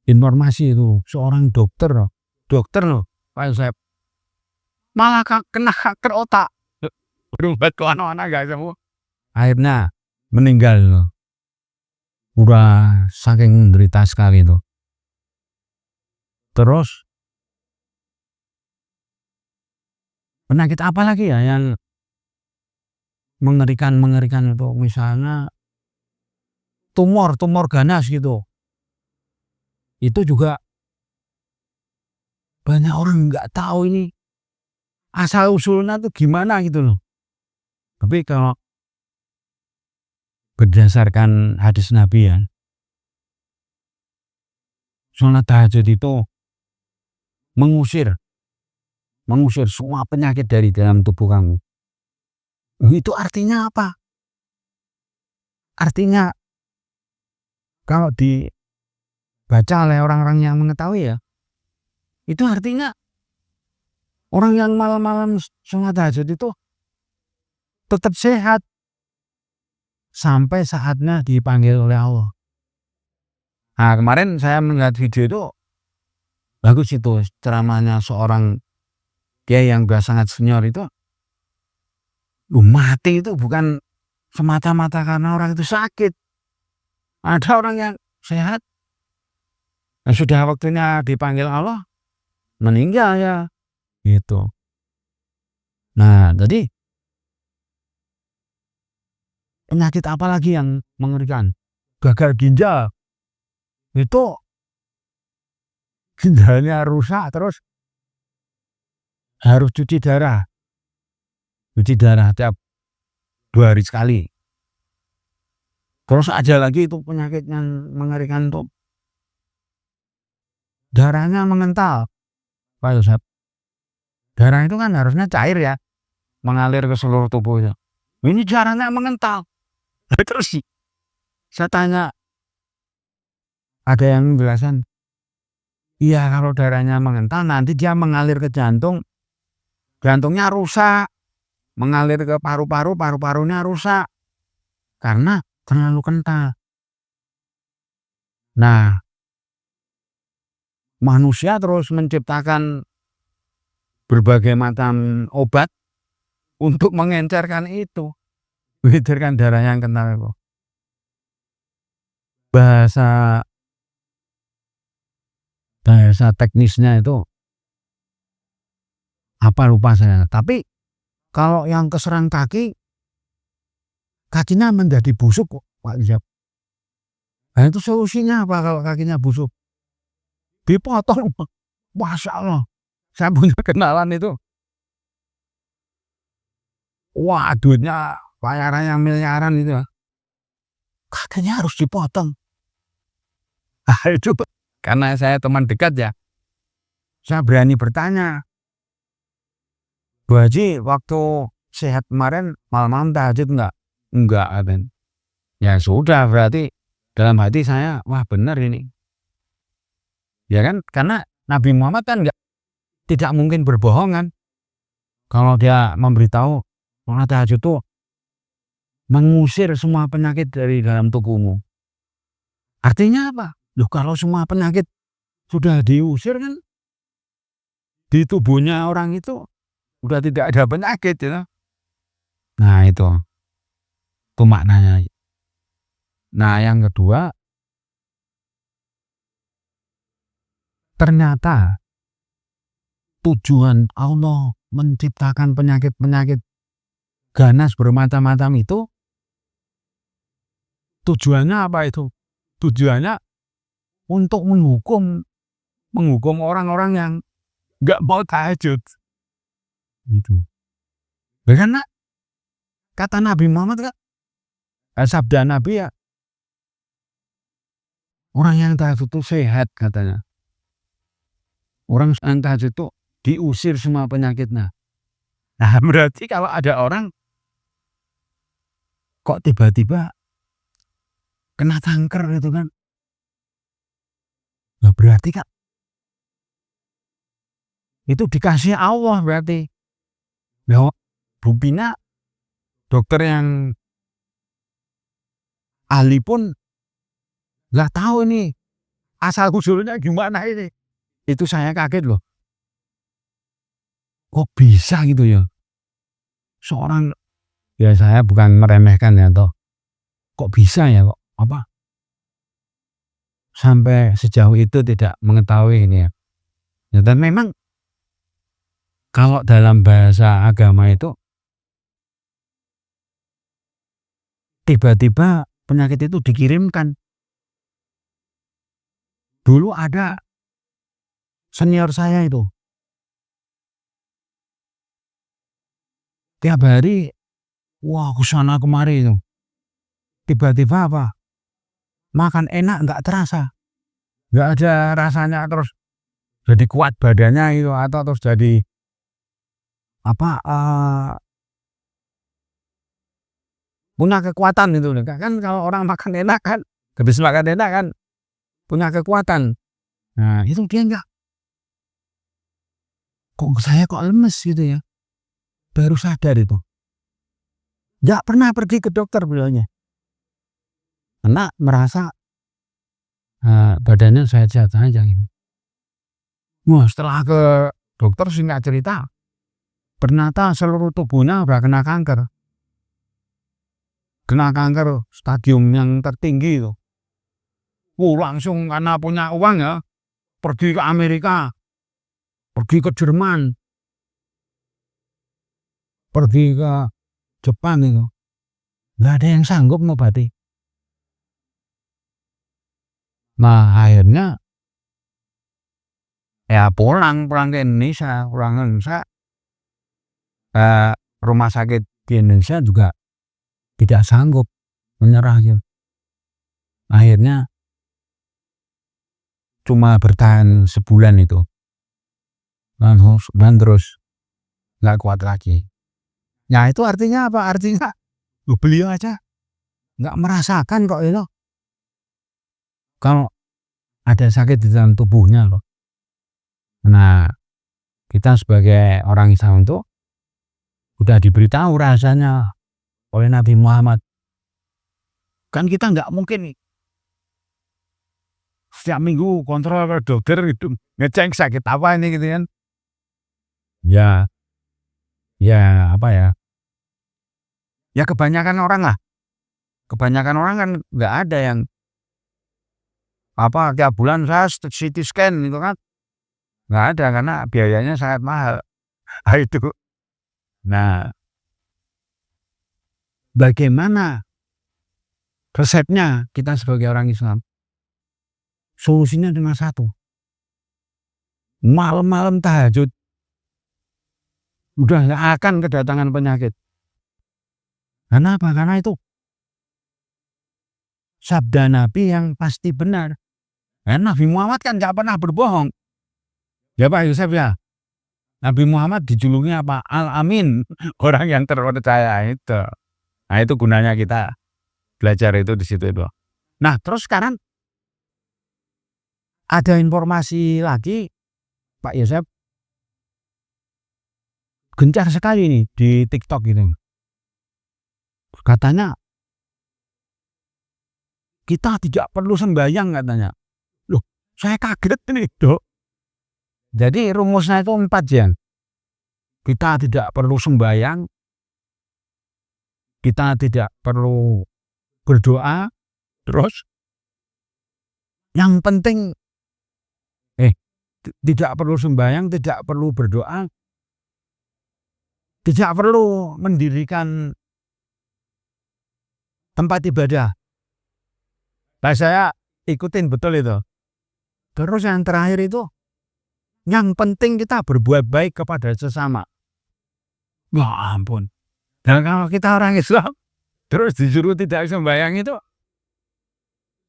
informasi itu seorang dokter loh Pak Yosef malah kena kanker otak. berobat ke mana-mana nggak sembuh. Akhirnya meninggal loh. Udah saking menderita sekali tuh. Terus penyakit apa lagi ya yang mengerikan itu, misalnya tumor ganas gitu. Itu juga banyak orang nggak tahu ini asal usulnya tuh gimana gitu loh. Tapi kalau berdasarkan hadis Nabi ya, sholat tahajud itu mengusir semua penyakit dari dalam tubuh kamu. Itu artinya apa? Artinya kalau dibaca oleh orang-orang yang mengetahui ya, itu artinya orang yang malam-malam sholat tahajud itu tetap sehat sampai saatnya dipanggil oleh Allah. Nah, kemarin saya melihat video itu bagus itu ceramahnya seorang kiai yang sudah sangat senior itu. Mati itu bukan semata-mata karena orang itu sakit. Ada orang yang sehat, yang sudah waktunya dipanggil Allah, meninggal ya, gitu. Nah, jadi penyakit apa lagi yang mengerikan? Gagal ginjal. Itu ginjalnya rusak terus harus cuci darah tiap 2 hari sekali. Terus ada lagi itu penyakit yang mengerikan tuh, darahnya mengental. Pak Yusuf, darah itu kan harusnya cair ya, mengalir ke seluruh tubuh itu. Ini darahnya mengental. Terus saya tanya, ada yang menjelaskan, iya kalau darahnya mengental nanti dia mengalir ke jantung, jantungnya rusak, mengalir ke paru-paru, paru-parunya rusak karena terlalu kental. Nah, manusia terus menciptakan berbagai macam obat untuk mengencerkan itu, mengencerkan darah yang kental itu. Bahasa teknisnya itu apa lupa saya. Tapi kalau yang keserang kakinya menjadi busuk Pak Ijab. Nah, itu solusinya apa kalau kakinya busuk? Dipotong. Masya Allah. Saya punya kenalan itu. Wah, duitnya bayaran yang miliaran itu. Kakinya harus dipotong. Nah, itu karena saya teman dekat ya, saya berani bertanya, Bu Haji waktu sehat kemarin malam-malam tahajud enggak? Enggak, Aben. Ya sudah, berarti dalam hati saya, wah benar ini. Ya kan, karena Nabi Muhammad kan tidak mungkin berbohong kan. Kalau dia memberitahu sholat tahajud itu mengusir semua penyakit dari dalam tubuhmu. Artinya apa? Loh, kalau semua penyakit sudah diusir kan, di tubuhnya orang itu udah tidak ada penyakit ya. Nah, itu maknanya. Nah, yang kedua, ternyata tujuan Allah menciptakan penyakit-penyakit ganas bermacam-macam itu, tujuannya apa itu? Tujuannya untuk menghukum orang-orang yang nggak mau tahajud. Gitu. Karena kata Nabi Muhammad kan, sabda Nabi ya, orang yang tahajud itu sehat katanya. Orang yang tahajud itu diusir semua penyakitnya. Nah, berarti kalau ada orang kok tiba-tiba kena kanker gitu kan, nah berarti kan itu dikasih Allah berarti. Nah, buktinya dokter yang ahli pun nggak tahu ini asal usulnya gimana ini. Itu saya kaget loh. Kok bisa gitu ya? Seorang Ya saya bukan meremehkan ya toh. Kok bisa ya kok sampai sejauh itu tidak mengetahui ini ya. Ya dan memang kalau dalam bahasa agama itu tiba-tiba penyakit itu dikirimkan. Dulu ada senior saya itu tiap hari wah kesana kemari itu. Tiba-tiba makan enak nggak terasa. Nggak ada rasanya terus jadi kuat badannya itu atau terus jadi punya kekuatan itu kan kalau orang makan enak kan habis makan enak kan punya kekuatan. Nah itu dia enggak, kok saya kok lemes gitu ya, baru sadar itu nggak pernah pergi ke dokter beliaunya karena merasa badannya sehat-sehat aja gitu. Wah setelah ke dokter singkat cerita ternyata seluruh tubuhnya udah kena kanker stadium yang tertinggi itu. Langsung karena punya uang ya pergi ke Amerika, pergi ke Jerman, pergi ke Jepang itu. Nggak ada yang sanggup ngobati. Nah akhirnya ya pulang ke Indonesia, rumah sakit di Indonesia juga tidak sanggup menyerah gitu. Akhirnya cuma bertahan sebulan itu. Dan terus nggak kuat lagi. Nah itu artinya apa? Artinya beliau aja nggak merasakan kok itu kalau ada sakit di dalam tubuhnya loh. Nah kita sebagai orang Islam itu udah diberitahu rasanya oleh Nabi Muhammad. Kan kita nggak mungkin setiap minggu kontrol ke dokter gitu ngecek sakit apa ini gitu kan. Ya apa ya? Ya kebanyakan orang kan nggak ada yang tiap bulan saya CT scan gitu kan, nggak ada karena biayanya sangat mahal. Itu. Nah, bagaimana resepnya kita sebagai orang Islam? Solusinya cuma satu. Malam-malam tahajud udah nggak akan kedatangan penyakit. Kenapa? Karena itu sabda Nabi yang pasti benar. Nabi Muhammad kan nggak pernah berbohong. Ya Pak Yusuf ya. Nabi Muhammad dijuluki apa? Al-Amin, orang yang terpercaya itu. Nah itu gunanya kita belajar itu di situ itu. Nah terus sekarang ada informasi lagi Pak Yusuf, gencar sekali nih di TikTok ini. Katanya kita tidak perlu sembahyang katanya. Loh, saya kaget nih, Dok. Jadi rumusnya itu 4 ya. Kita tidak perlu sembahyang, kita tidak perlu berdoa, terus yang penting tidak perlu sembahyang, tidak perlu berdoa, tidak perlu mendirikan tempat ibadah. Nah, saya ikutin betul itu. Terus yang terakhir itu, yang penting kita berbuat baik kepada sesama. Wah ampun. Dan kalau kita orang Islam, terus disuruh tidak sembahyang itu,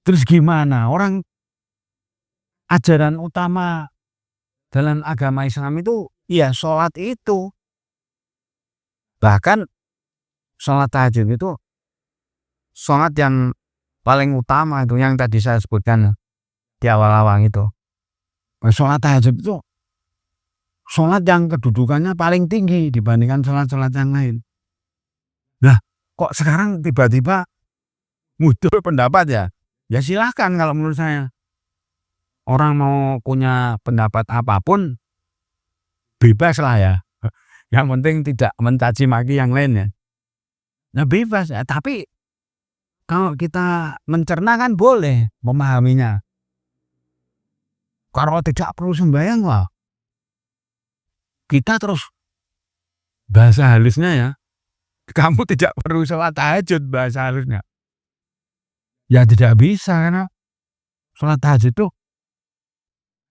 terus gimana? Orang ajaran utama dalam agama Islam itu, ya sholat itu. Bahkan sholat tahajud itu, sholat yang paling utama itu yang tadi saya sebutkan di awal-awal itu. Sholat tahajud itu sholat yang kedudukannya paling tinggi dibandingkan sholat-sholat yang lain. Nah, kok sekarang tiba-tiba muncul pendapat ya? Ya silahkan kalau menurut saya. Orang mau punya pendapat apapun bebas lah ya. Yang penting tidak mencaci maki yang lain ya. Nah bebas ya, tapi kalau kita mencerna kan boleh memahaminya. Kalau tidak perlu sembahyang wah, kita terus bahasa halusnya ya, kamu tidak perlu sholat tahajud bahasa halusnya. Ya tidak bisa karena sholat tahajud itu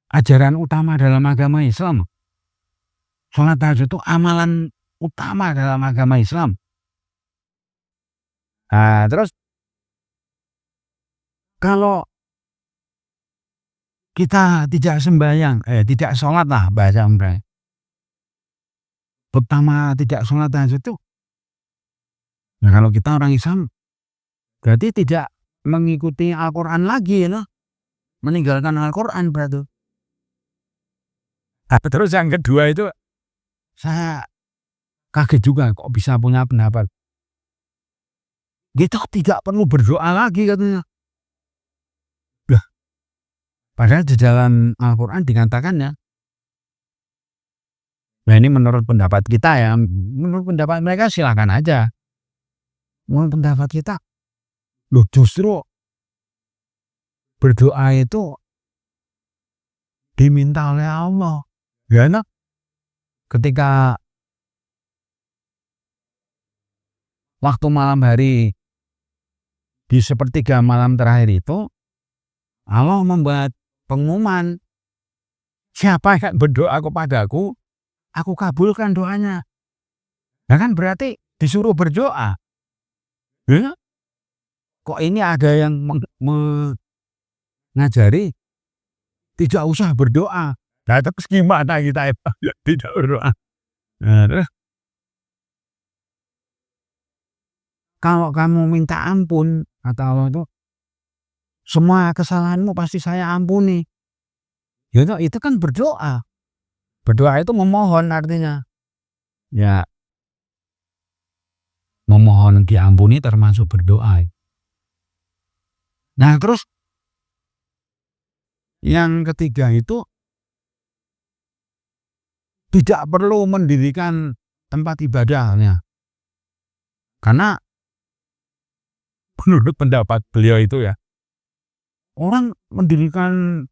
ajaran utama dalam agama Islam. Sholat tahajud itu amalan utama dalam agama Islam. Nah, terus kalau kita tidak sembahyang, tidak sholat lah bahasa umrah. Pertama tidak sholat tahajud itu, nah kalau kita orang Islam berarti tidak mengikuti Al-Quran lagi, ya, meninggalkan Al-Quran berarti. Nah, terus yang kedua itu saya kaget juga kok bisa punya pendapat. Kita tidak perlu berdoa lagi katanya. Lah, padahal di dalam Al-Quran dikatakan ya. Nah ini menurut pendapat kita ya, menurut pendapat mereka silakan aja. Menurut pendapat kita, loh justru berdoa itu diminta oleh Allah. Ya nah, ketika waktu malam hari di sepertiga malam terakhir itu Allah membuat pengumuman, siapa yang berdoa kepadaku, aku kabulkan doanya. Nah kan berarti disuruh berdoa. Ya? Kok ini ada yang mengajari tidak usah berdoa. Nah terus gimana kita tidak berdoa? Nah, terus kalau kamu minta ampun kata Allah itu, semua kesalahanmu pasti saya ampuni. Ya itu kan berdoa. Berdoa itu memohon artinya. Ya memohon diampuni termasuk berdoa. Nah terus yang ketiga itu tidak perlu mendirikan tempat ibadahnya. Karena menurut pendapat beliau itu ya, orang mendirikan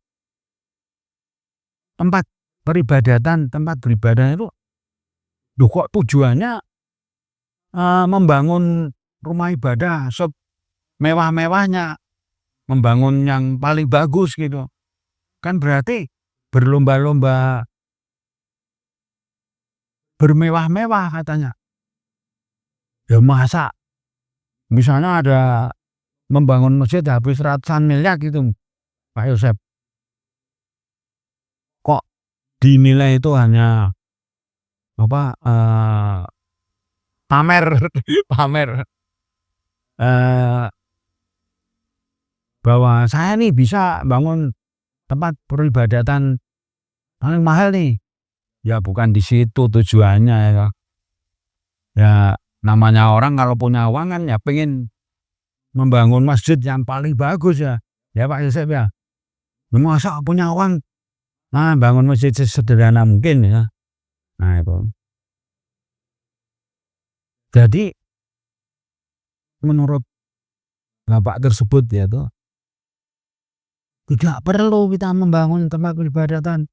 tempat peribadatan, tempat beribadah itu, loh kok tujuannya membangun rumah ibadah mewah-mewahnya, membangun yang paling bagus gitu. Kan berarti berlomba-lomba bermewah-mewah katanya. Ya masa misalnya ada membangun masjid habis ratusan miliar gitu Pak Yosep, kok dinilai itu hanya apa pamer pamer bahwa saya nih bisa bangun tempat peribadatan paling mahal nih. Ya bukan di situ tujuannya ya. Ya namanya orang kalau punya uang kan ya pengen membangun masjid yang paling bagus ya. Ya Pak Yosef ya. Masa punya uang bangun masjid sesederhana mungkin ya. Nah itu. Jadi menurut Bapak tersebut ya tuh, tidak perlu kita membangun tempat peribadatan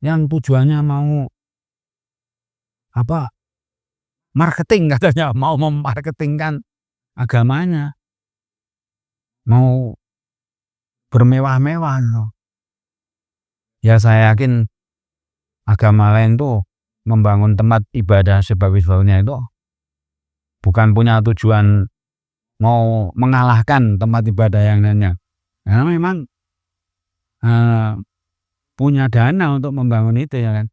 yang tujuannya mau apa? Marketing katanya, mau memarketingkan agamanya. Mau bermewah-mewah. Ya saya yakin agama lain tuh membangun tempat ibadah sebab-sebabnya itu bukan punya tujuan mau mengalahkan tempat ibadah yang lainnya. Karena memang punya dana untuk membangun itu ya kan.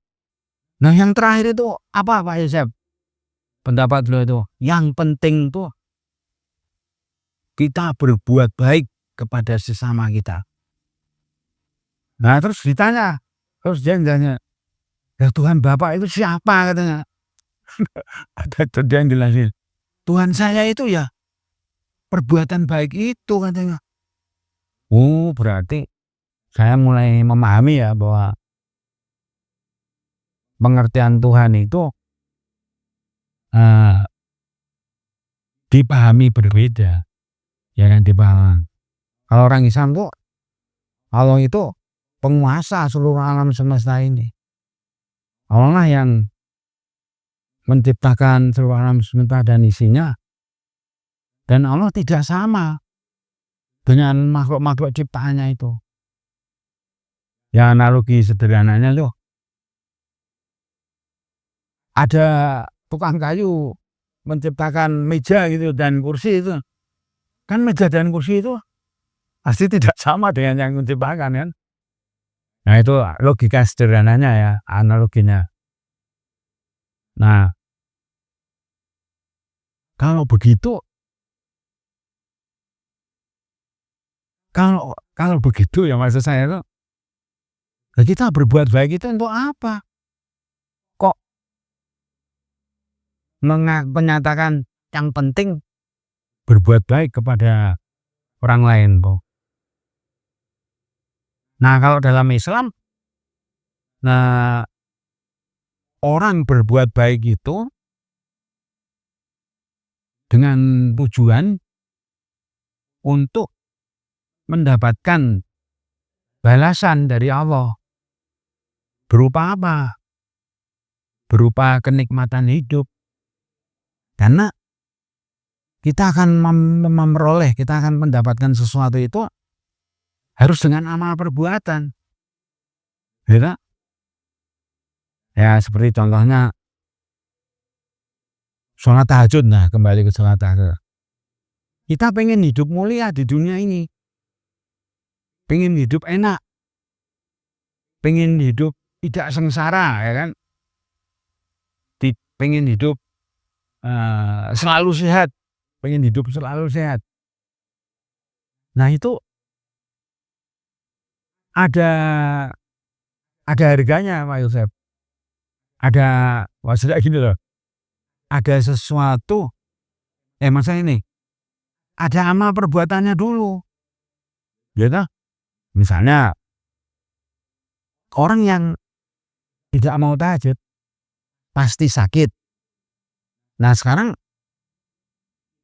Nah yang terakhir itu apa Pak Yosef? Pendapat beliau itu yang penting tuh kita berbuat baik kepada sesama kita. Nah terus ditanya, terus dia tanya, ya Tuhan Bapak itu siapa katanya? Ada dia yang jelasin, Tuhan saya itu ya perbuatan baik itu katanya. Oh berarti saya mulai memahami ya bahwa pengertian Tuhan itu dipahami berbeda, ya kan, dipahami. Kalau orang Islam tuh Allah itu penguasa seluruh alam semesta ini. Allah lah yang menciptakan seluruh alam semesta dan isinya, dan Allah tidak sama dengan makhluk-makhluk ciptaannya itu. Ya analogi sederhananya tuh, ada tukang kayu menciptakan meja gitu dan kursi itu. Kan meja dan kursi itu pasti tidak sama dengan yang menciptakan kan. Nah itu logika sederhananya ya, analoginya. Nah kalau begitu, kalau begitu ya maksud saya itu, ya kita berbuat baik itu untuk apa? Kok menyatakan yang penting berbuat baik kepada orang lain, kok. Nah kalau dalam Islam, nah orang berbuat baik itu dengan tujuan untuk mendapatkan balasan dari Allah. Berupa apa? Berupa kenikmatan hidup. Karena kita akan memperoleh, kita akan mendapatkan sesuatu itu harus dengan amal perbuatan. Gitu? Ya seperti contohnya sholat tahajud. Nah kembali ke sholat tahajud. Kita pengen hidup mulia di dunia ini. Pengen hidup enak. Pengen hidup tidak sengsara, ya kan? Pengen hidup selalu sehat. Pengen hidup selalu sehat. Nah itu ada harganya Pak Yosef. Maksudnya gini loh. Ada sesuatu, masa ini ada amal perbuatannya dulu. Gitu. Misalnya orang yang tidak mau tahajud pasti sakit. Nah sekarang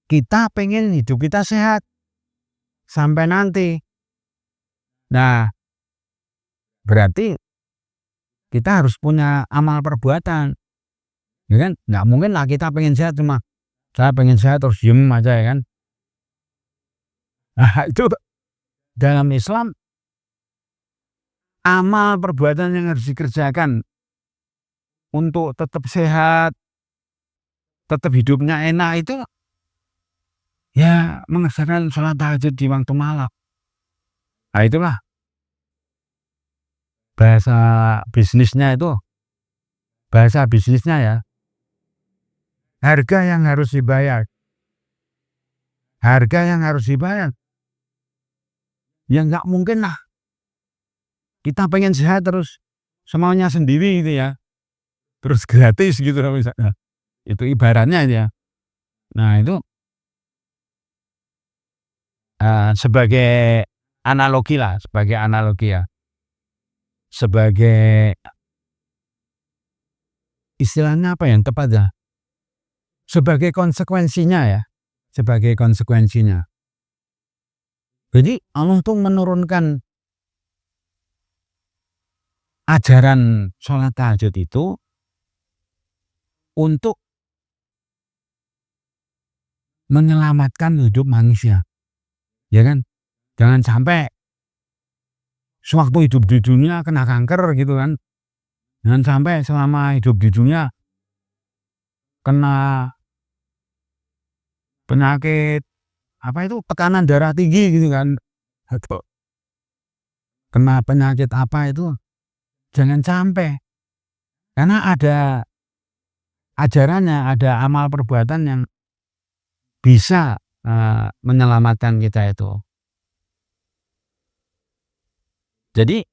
kita pengen hidup kita sehat sampai nanti. Nah berarti kita harus punya amal perbuatan, ya kan? Nggak mungkin lah kita pengen sehat cuma saya pengen sehat terus diem aja, ya kan? Nah itu dalam Islam amal perbuatan yang harus dikerjakan untuk tetap sehat, tetap hidupnya enak itu ya mengerjakan sholat tahajud di waktu malam. Nah itulah bahasa bisnisnya ya. Harga yang harus dibayar. Ya nggak mungkin lah kita pengen sehat terus semaunya sendiri gitu ya. Terus gratis gitu misalnya. Itu ibaratnya ya. Nah itu sebagai analogi ya. Sebagai istilahnya apa yang tepat ya? Sebagai konsekuensinya. Jadi Allah tuh menurunkan ajaran sholat tahajud itu untuk menyelamatkan hidup manusia. Ya kan? Jangan sampai sewaktu hidup di dunia kena kanker gitu kan. Jangan sampai selama hidup di dunia kena penyakit tekanan darah tinggi gitu kan. Atau kena penyakit apa itu. Jangan sampai. Karena ada ajarannya, ada amal perbuatan yang bisa menyelamatkan kita itu. Jadi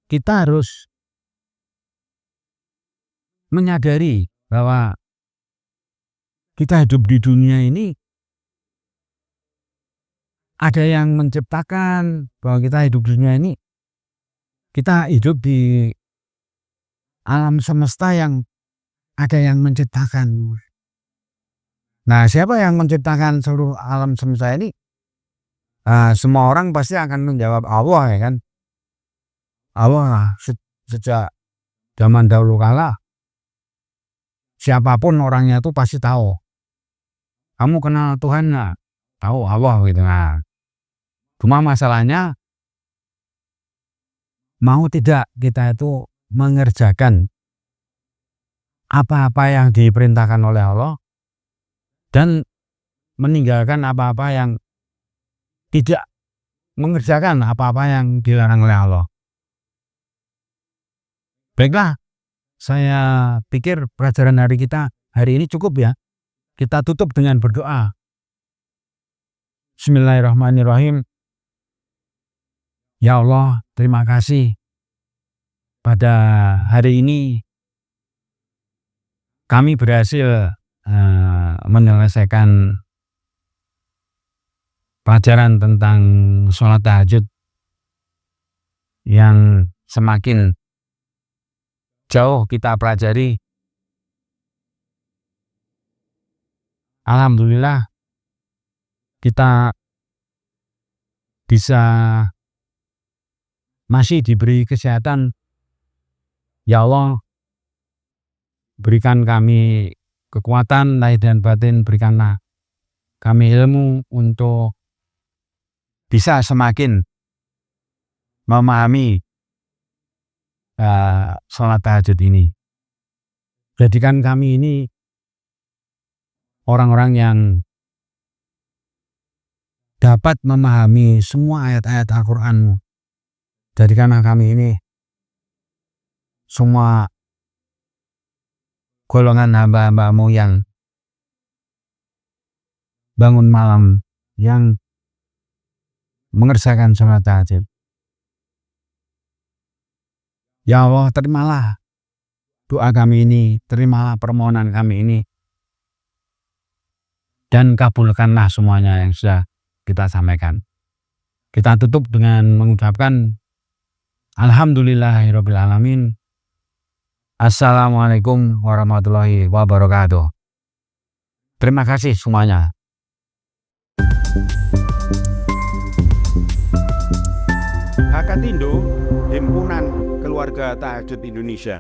kita harus menyadari bahwa kita hidup di dunia ini ada yang menciptakan, bahwa kita hidup di dunia ini kita hidup di alam semesta yang ada yang menciptakan. Nah, siapa yang menciptakan seluruh alam semesta ini? Semua orang pasti akan menjawab Allah, ya kan? Allah lah, sejak zaman dahulu kala, siapapun orangnya itu pasti tahu. Kamu kenal Tuhan nggak? Tahu Allah gitu. Nah, cuma masalahnya mau tidak kita itu mengerjakan apa-apa yang diperintahkan oleh Allah dan meninggalkan apa-apa yang tidak mengerjakan apa-apa yang dilarang oleh Allah. Baiklah, saya pikir pelajaran hari ini cukup ya. Kita tutup dengan berdoa. Bismillahirrahmanirrahim. Ya Allah, terima kasih pada hari ini kami berhasil menyelesaikan pelajaran tentang sholat tahajud yang semakin jauh kita pelajari. Alhamdulillah kita bisa masih diberi kesehatan. Ya Allah, berikan kami kekuatan lahir dan batin, berikanlah kami ilmu untuk bisa semakin memahami sholat tahajud ini. Jadikan kami ini orang-orang yang dapat memahami semua ayat-ayat Al-Quran. Jadikanlah kami ini semua golongan hamba-hambamu yang bangun malam, yang mengerjakan sholat tahajud. Ya Allah, terimalah doa kami ini, terimalah permohonan kami ini, dan kabulkanlah semuanya yang sudah kita sampaikan. Kita tutup dengan mengucapkan Alhamdulillahirabbil alamin. Assalamualaikum warahmatullahi wabarakatuh. Terima kasih semuanya. Hakatindo, Himpunan Keluarga Tahajud Indonesia.